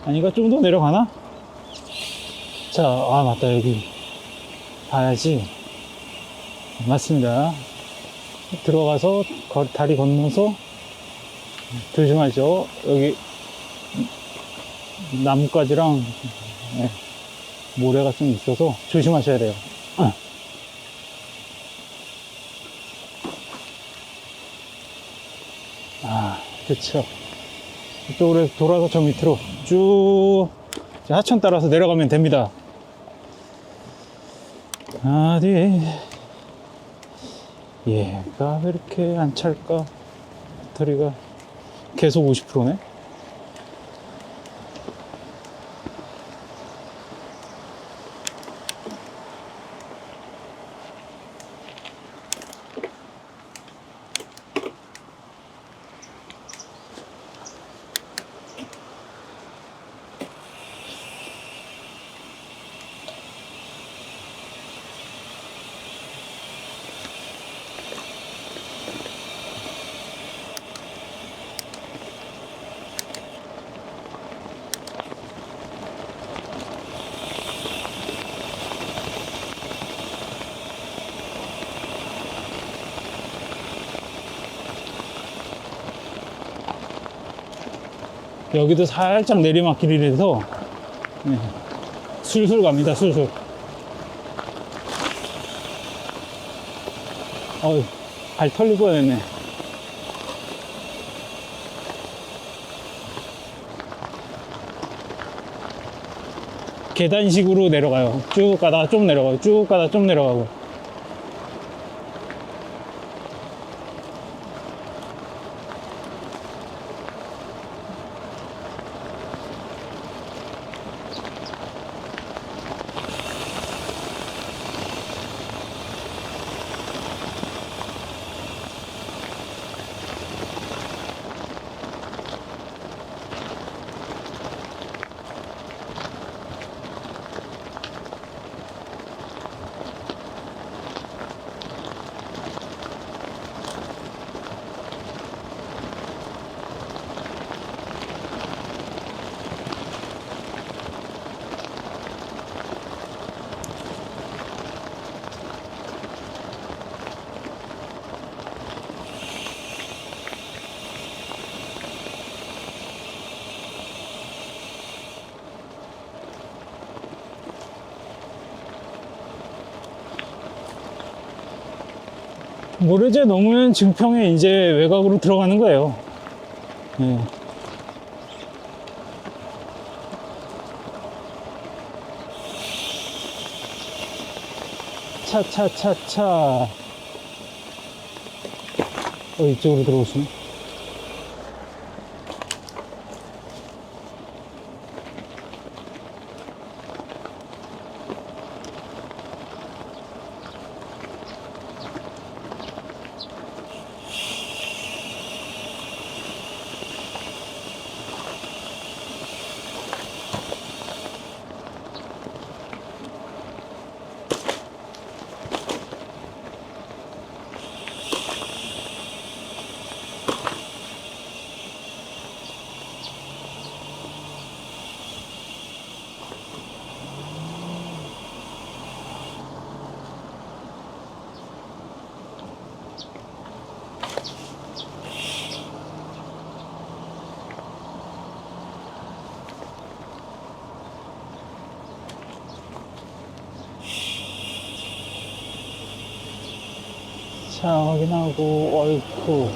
아니가 좀 더 내려가나? 자, 아, 맞다. 여기 봐야지. 맞습니다. 들어가서 다리 건너서 조심하죠. 여기 나뭇가지랑 네, 모래가 좀 있어서 조심하셔야 돼요. 아, 그쵸. 이쪽으로 돌아서 저 밑으로 쭉 하천 따라서 내려가면 됩니다. 어디 얘가 왜 이렇게 안 찰까? 배터리가 계속 50%네? 여기도 살짝 내리막길이라서 네, 술술 갑니다. 술술. 어휴, 발 털릴 뻔했네. 계단식으로 내려가요. 쭉 가다가 좀 내려가고, 쭉 가다가 좀 내려가고. 모래재 넘으면 증평에 이제 외곽으로 들어가는 거예요. 예. 차차차차. 이쪽으로 들어오시네. 차 확인하고, 어이쿠.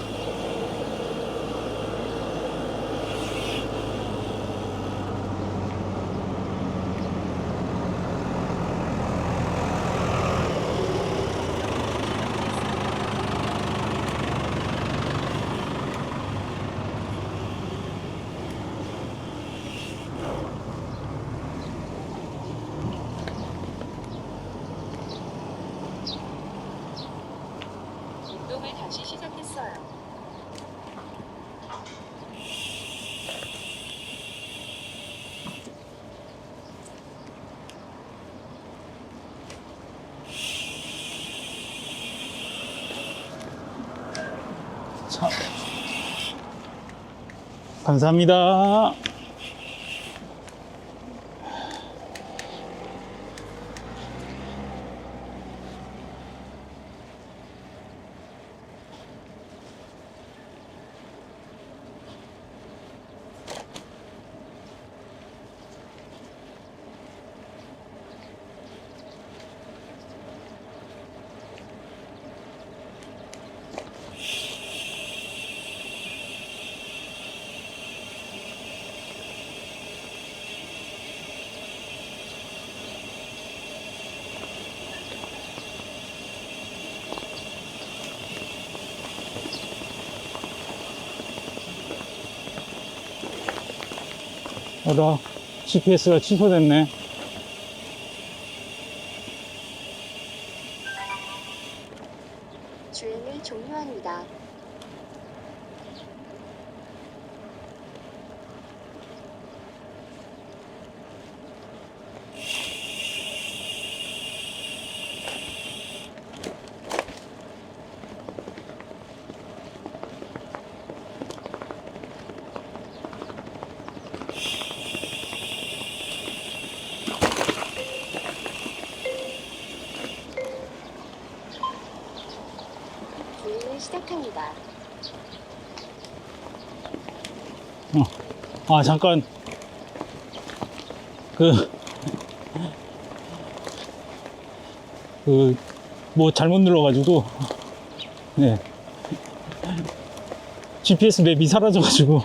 감사합니다. 어라, GPS가 취소됐네. 주행을 종료합니다. 주행을 시작합니다. 아, 잠깐. 뭐 잘못 눌러가지고, 네. GPS 맵이 사라져가지고,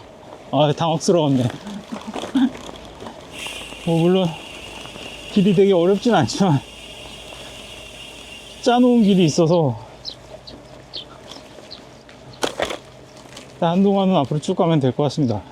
아, 당혹스러웠네. 뭐, 물론, 길이 되게 어렵진 않지만, 짜놓은 길이 있어서, 한동안은 앞으로 쭉 가면 될 것 같습니다.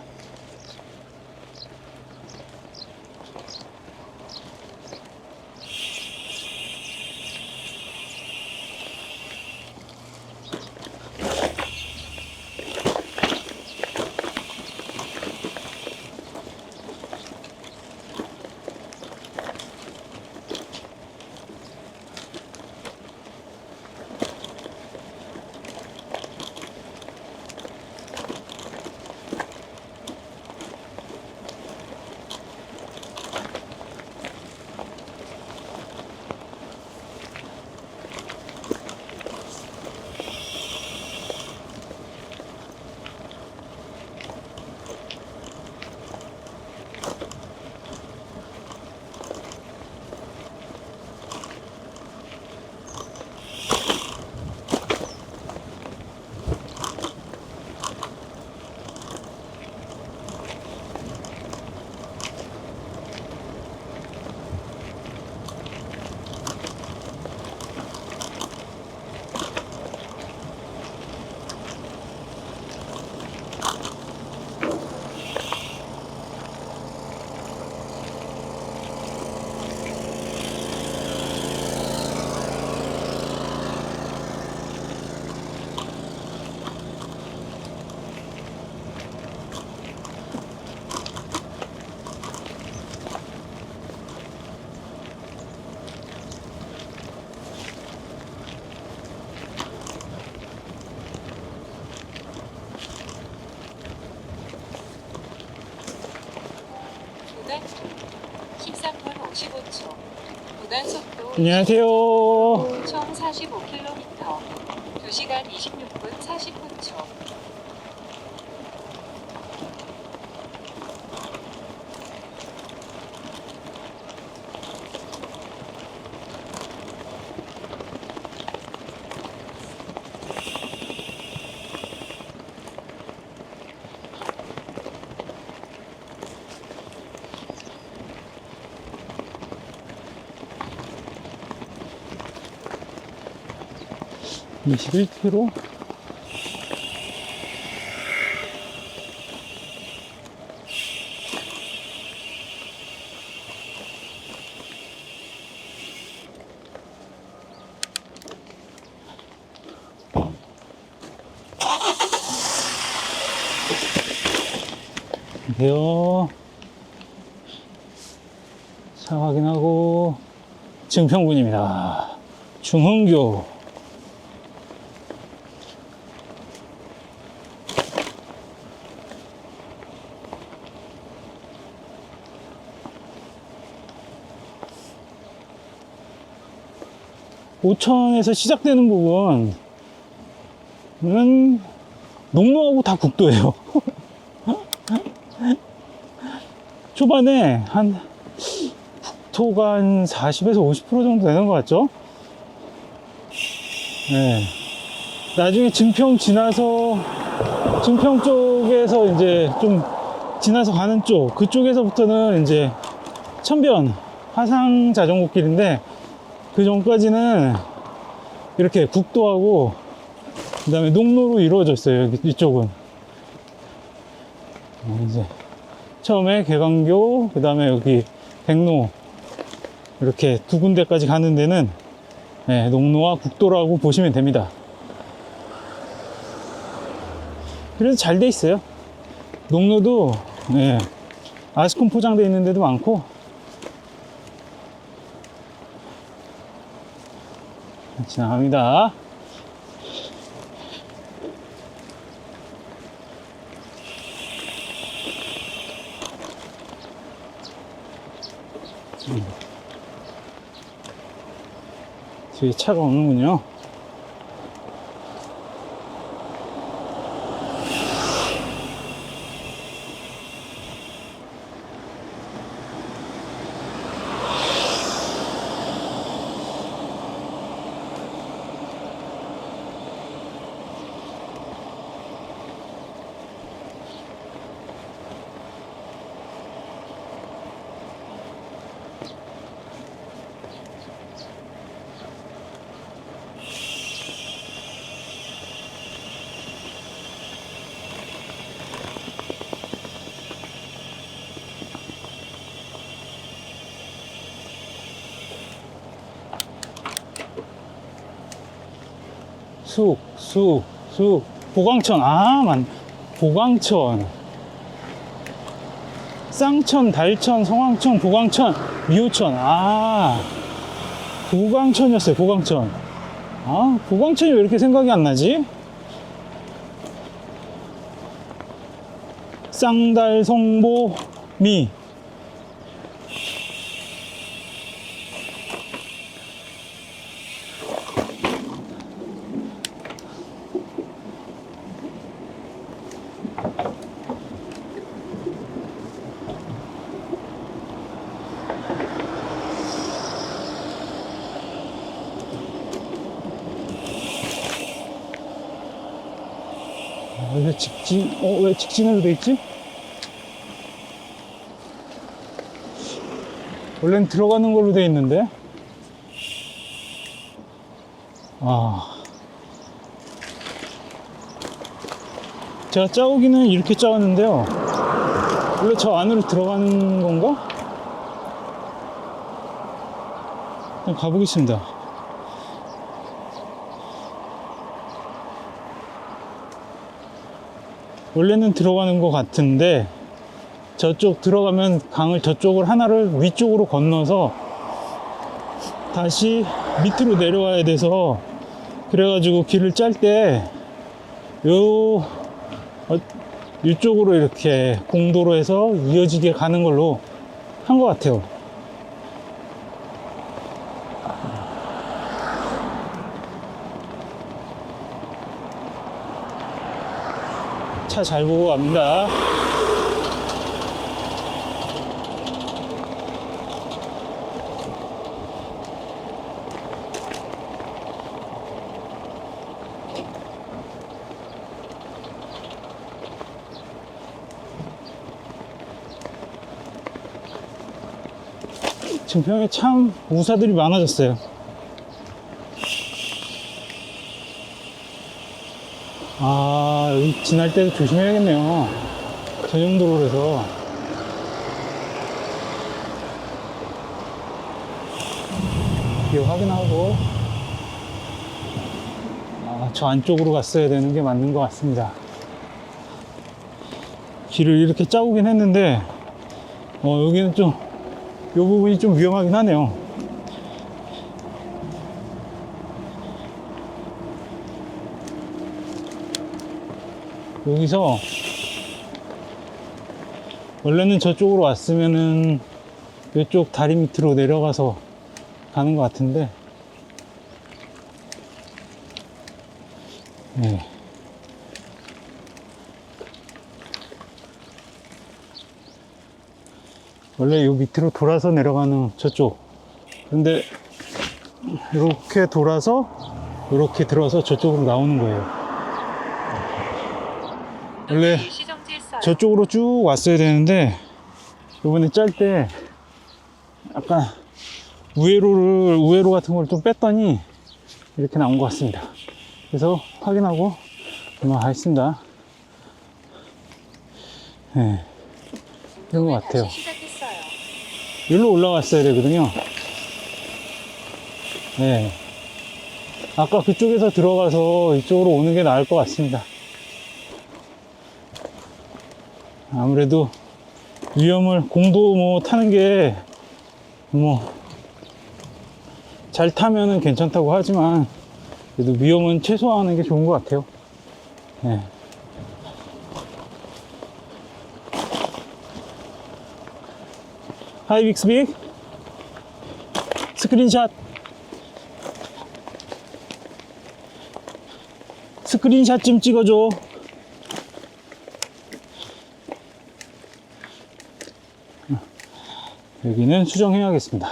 구간 13분 55초. 구간 속도 안녕하세요. 총 45km. 2시간 26분 49초. 이 21km? 안녕하세요. 차 확인하고 증평분입니다. 중흥교. 오천에서 시작되는 부분은 농로하고 다 국도예요. 초반에 한 국토가 한 40에서 50% 정도 되는 것 같죠? 네. 나중에 증평 지나서, 증평 쪽에서 이제 좀 지나서 가는 쪽, 그쪽에서부터는 이제 천변, 화상 자전거 길인데, 그 전까지는 이렇게 국도하고, 그 다음에 농로로 이루어져 있어요, 여기, 이쪽은. 이제, 처음에 개강교, 그 다음에 여기 백로, 이렇게 두 군데까지 가는 데는, 네, 농로와 국도라고 보시면 됩니다. 그래서 잘 돼 있어요. 농로도, 네, 아스콘 포장되어 있는 데도 많고, 지나갑니다. 뒤에 차가 오는군요. 보광천. 보광천. 쌍천, 달천, 성황천, 보광천, 미호천. 보광천이었어요, 보광천. 보광천이 왜 이렇게 생각이 안 나지? 쌍달, 성보, 미. 왜 왜 직진으로 돼 있지? 원래는 들어가는 걸로 돼 있는데. 제가 짜오기는 이렇게 짜왔는데요. 원래 저 안으로 들어가는 건가? 일단 가보겠습니다. 원래는 들어가는 것 같은데, 저쪽 들어가면 강을 저쪽을 하나를 위쪽으로 건너서 다시 밑으로 내려와야 돼서, 그래가지고 길을 짤 때 이쪽으로 이렇게 공도로해서 이어지게 가는 걸로 한 것 같아요. 차 잘 보고 갑니다. 증평에 참 우사들이 많아졌어요. 여기 지날 때도 조심해야겠네요. 전용도로라서. 기어 확인하고, 저 안쪽으로 갔어야 되는 게 맞는 것 같습니다. 길을 이렇게 짜오긴 했는데, 여기는 좀, 이 부분이 좀 위험하긴 하네요. 여기서 원래는 저쪽으로 왔으면은 이쪽 다리 밑으로 내려가서 가는 것 같은데, 네. 원래 요 밑으로 돌아서 내려가는 저쪽. 근데 이렇게 돌아서 이렇게 들어서 저쪽으로 나오는 거예요. 원래 시정지했어요. 저쪽으로 쭉 왔어야 되는데 이번에 짤 때 약간 우회로 같은 걸 좀 뺐더니 이렇게 나온 것 같습니다. 그래서 확인하고 넘어가겠습니다. 네, 이런 것 같아요. 다시 시작했어요. 여기로 올라갔어야 되거든요. 네. 아까 그쪽에서 들어가서 이쪽으로 오는 게 나을 것 같습니다. 아무래도 위험을, 공도 뭐 타는 게 뭐 잘 타면은 괜찮다고 하지만 그래도 위험은 최소화하는 게 좋은 것 같아요. 네. 하이 빅스빅 스크린샷 좀 찍어줘. 여기는 수정해야겠습니다.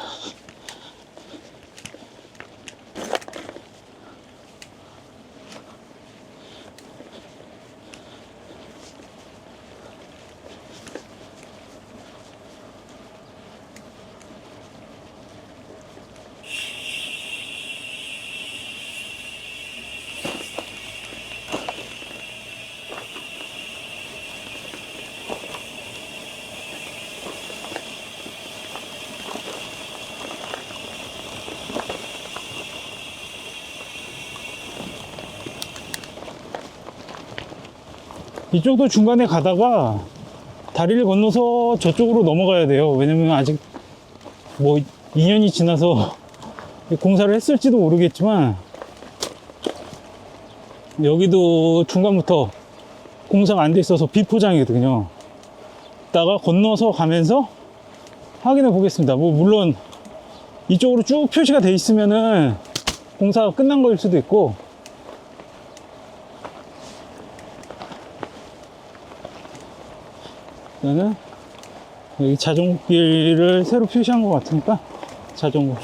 이쪽도 중간에 가다가 다리를 건너서 저쪽으로 넘어가야 돼요. 왜냐면 아직 뭐 2년이 지나서 공사를 했을지도 모르겠지만 여기도 중간부터 공사가 안 돼 있어서 비포장이거든요. 이따가 건너서 가면서 확인해 보겠습니다. 뭐 물론 이쪽으로 쭉 표시가 돼 있으면은 공사가 끝난 거일 수도 있고, 저는 여기 자전거길을 새로 표시한 것 같으니까 자전거,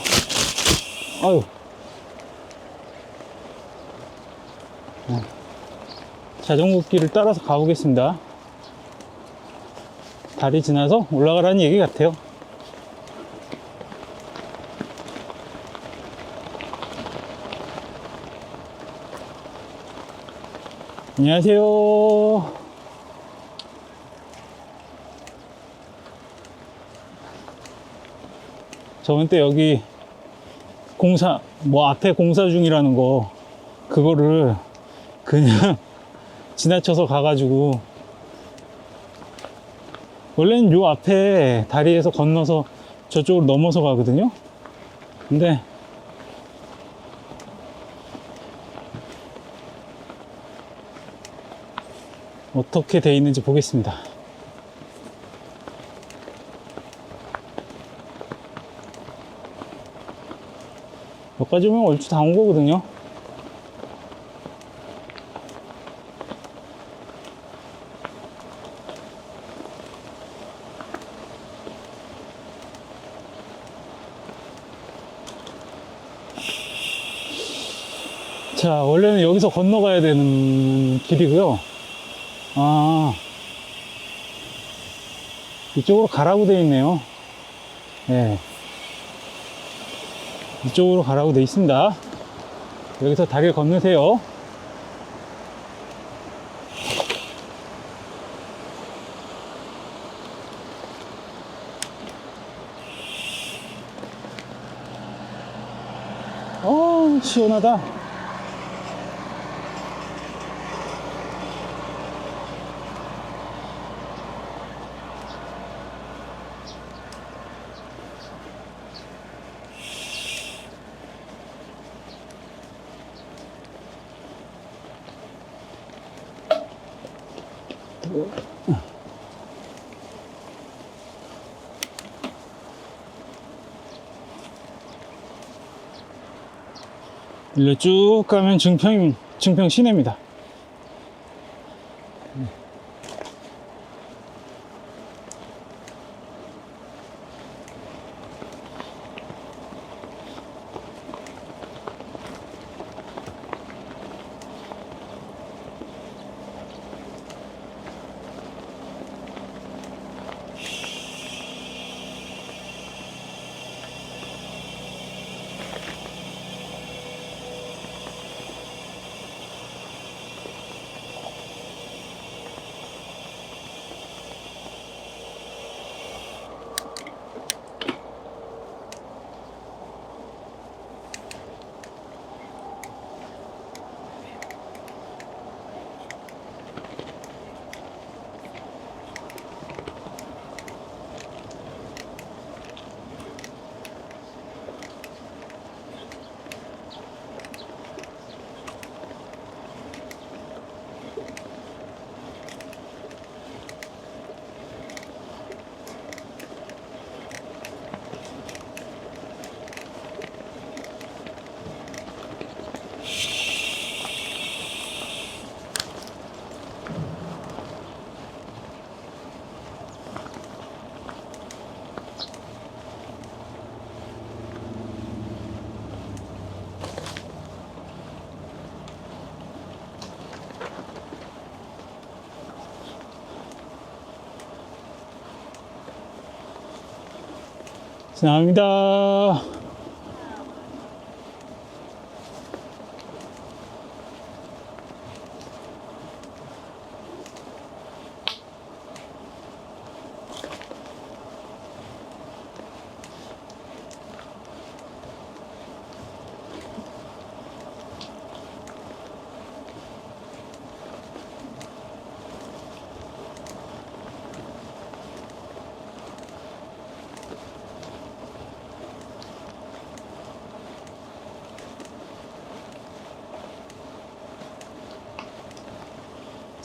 아유, 자전거 길을 따라서 가보겠습니다. 다리 지나서 올라가라는 얘기 같아요. 안녕하세요. 저번 때 여기 공사, 뭐 앞에 공사 중이라는 거, 그거를 그냥 지나쳐서 가가지고, 원래는 요 앞에 다리에서 건너서 저쪽으로 넘어서 가거든요. 근데 어떻게 돼 있는지 보겠습니다. 여기까지 오면 얼추 다 온 거거든요. 자, 원래는 여기서 건너가야 되는 길이고요. 아, 이쪽으로 가라고 돼 있네요. 네. 이쪽으로 가라고 돼 있습니다. 여기서 다리를 건너세요. 시원하다. 일로 쭉 가면 증평 시내입니다. 감사합니다.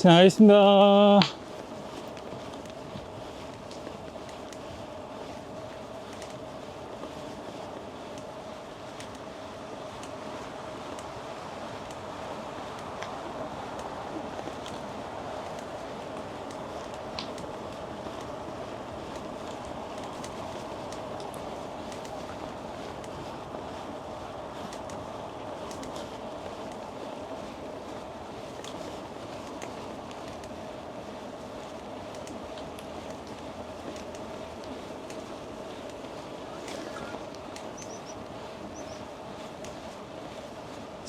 자, 알겠습니다.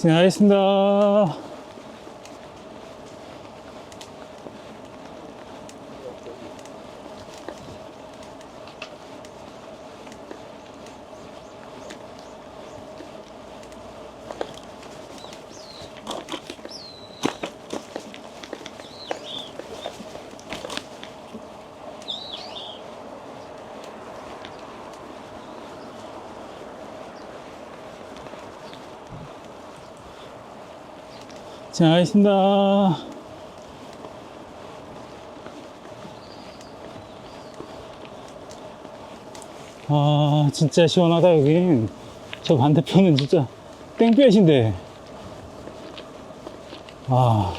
진행하겠습니다. 진행하겠습니다. 아, 진짜 시원하다, 여긴. 저 반대편은 진짜 땡볕인데. 아.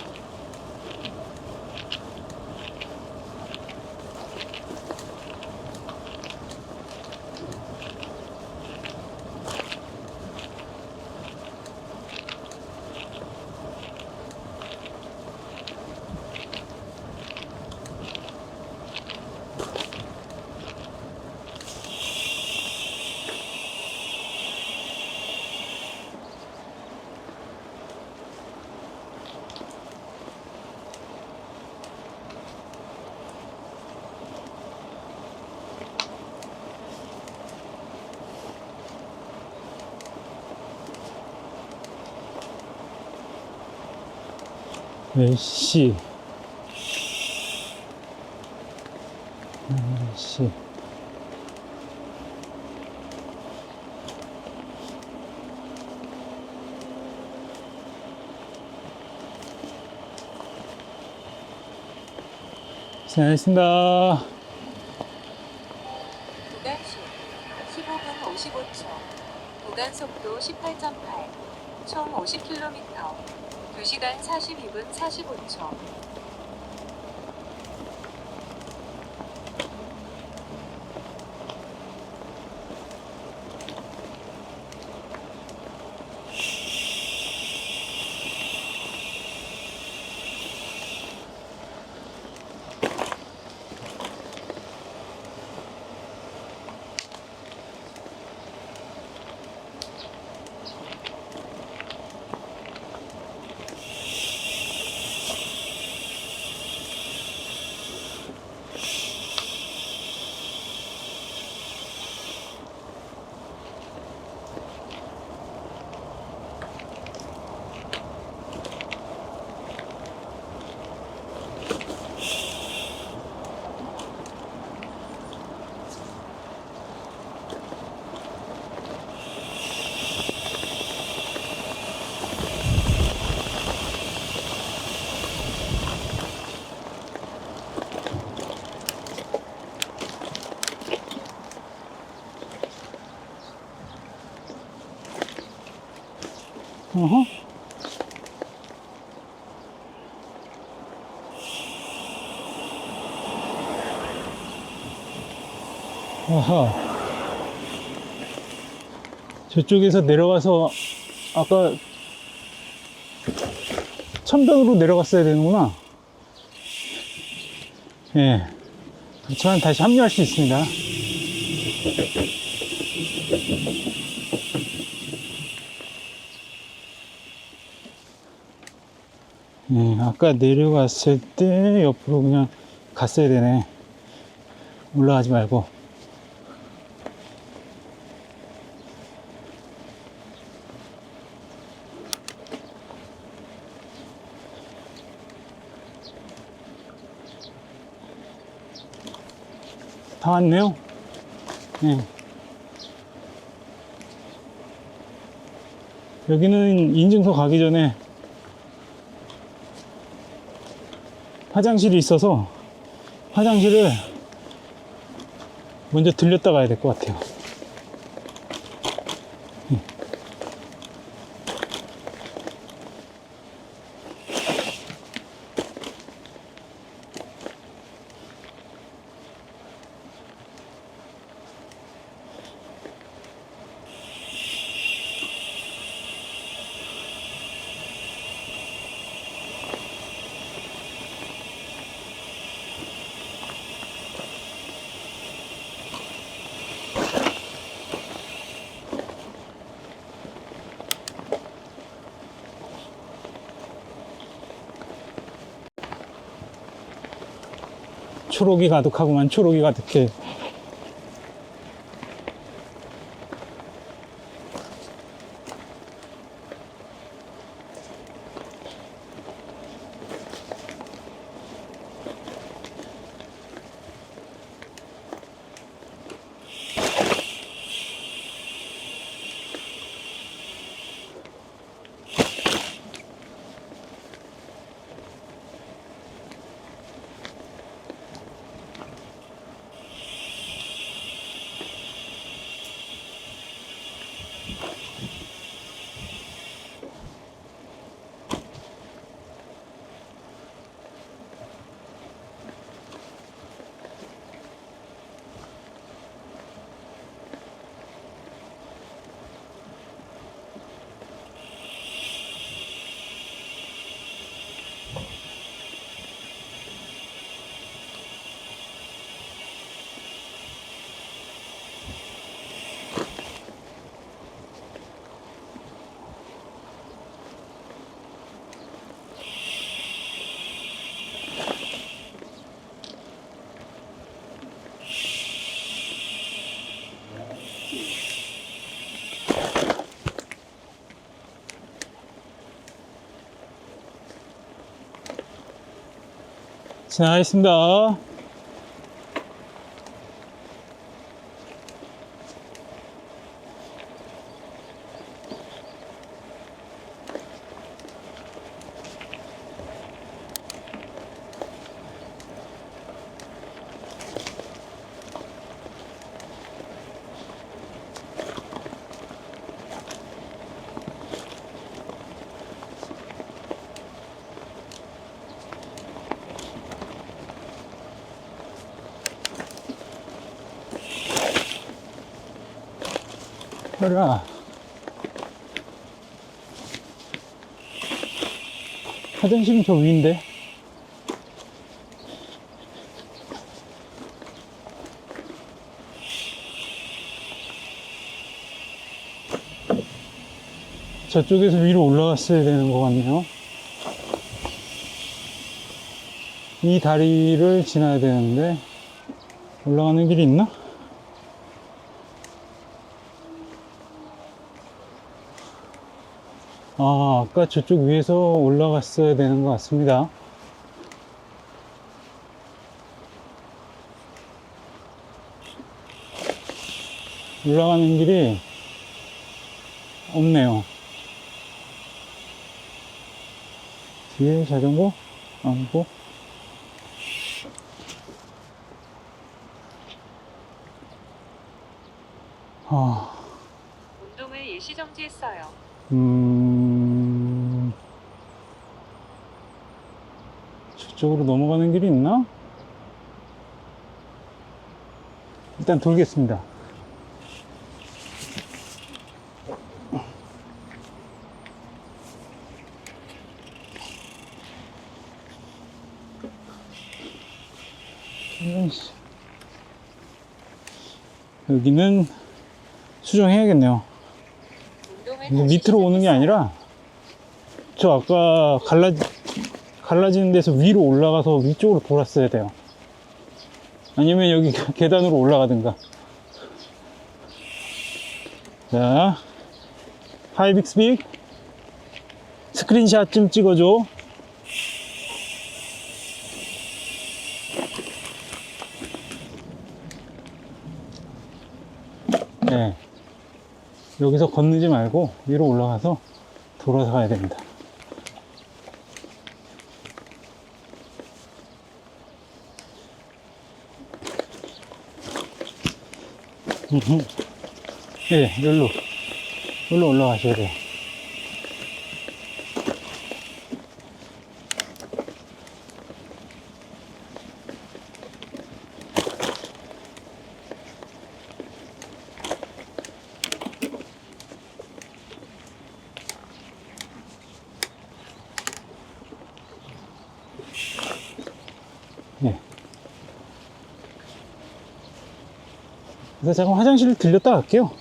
씨. 씨. 잘했습니다. 구간시 15분 55초, 구간속도 18.8, 총 50km, 2시간 42분 45초. 어허. 아하. 저쪽에서 내려가서 아까 천변으로 내려갔어야 되는구나. 예. 그렇지만 다시 합류할 수 있습니다. 네, 아까 내려갔을 때 옆으로 그냥 갔어야 되네. 올라가지 말고. 다 왔네요. 네. 여기는 인증소 가기 전에 화장실이 있어서 화장실을 먼저 들렸다 가야 될 것 같아요. 초록이 가득하구만. 초록이 가득해. 지나가겠습니다. 그래. 화장실은 저 위인데. 저쪽에서 위로 올라갔어야 되는 것 같네요. 이 다리를 지나야 되는데 올라가는 길이 있나? 아, 아까 저쪽 위에서 올라갔어야 되는 것 같습니다. 올라가는 길이 없네요. 뒤에 자전거 안고. 운동을 일시 정지했어요. 저쪽으로 넘어가는 길이 있나? 일단 돌겠습니다. 여기는 수정해야겠네요. 운동을 이게 다시 밑으로 오는 게 아니라 저 아까 갈라지는 데서 위로 올라가서 위쪽으로 돌았어야 돼요. 아니면 여기 계단으로 올라가든가. 자, 하이빅스빅 스크린샷 좀 찍어줘. 네, 여기서 건너지 말고 위로 올라가서 돌아서 가야 됩니다. 네, 여기로 올라가셔야 돼요. 네. 그래서 잠깐 화장실 들렸다 갈게요.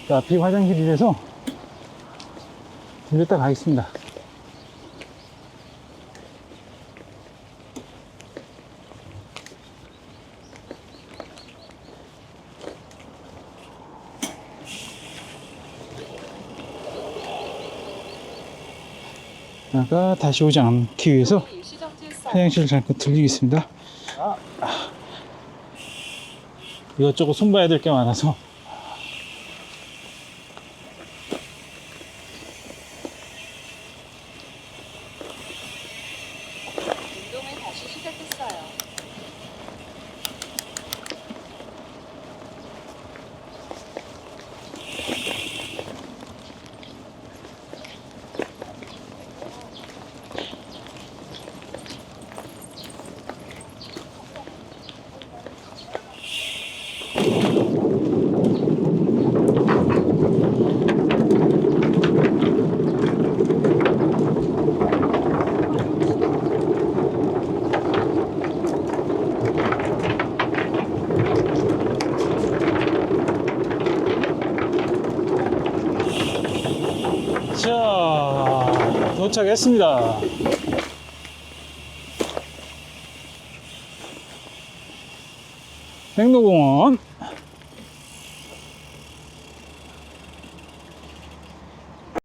앞이 화장실이라서 들렸다 가겠습니다. 아까 다시 오지 않기 위해서 일시 정지했어요. 화장실을 잠깐 들리겠습니다. 이것저것 손봐야 될 게 많아서. 운동을 다시 시작했어요. 자, 도착했습니다. 백로공원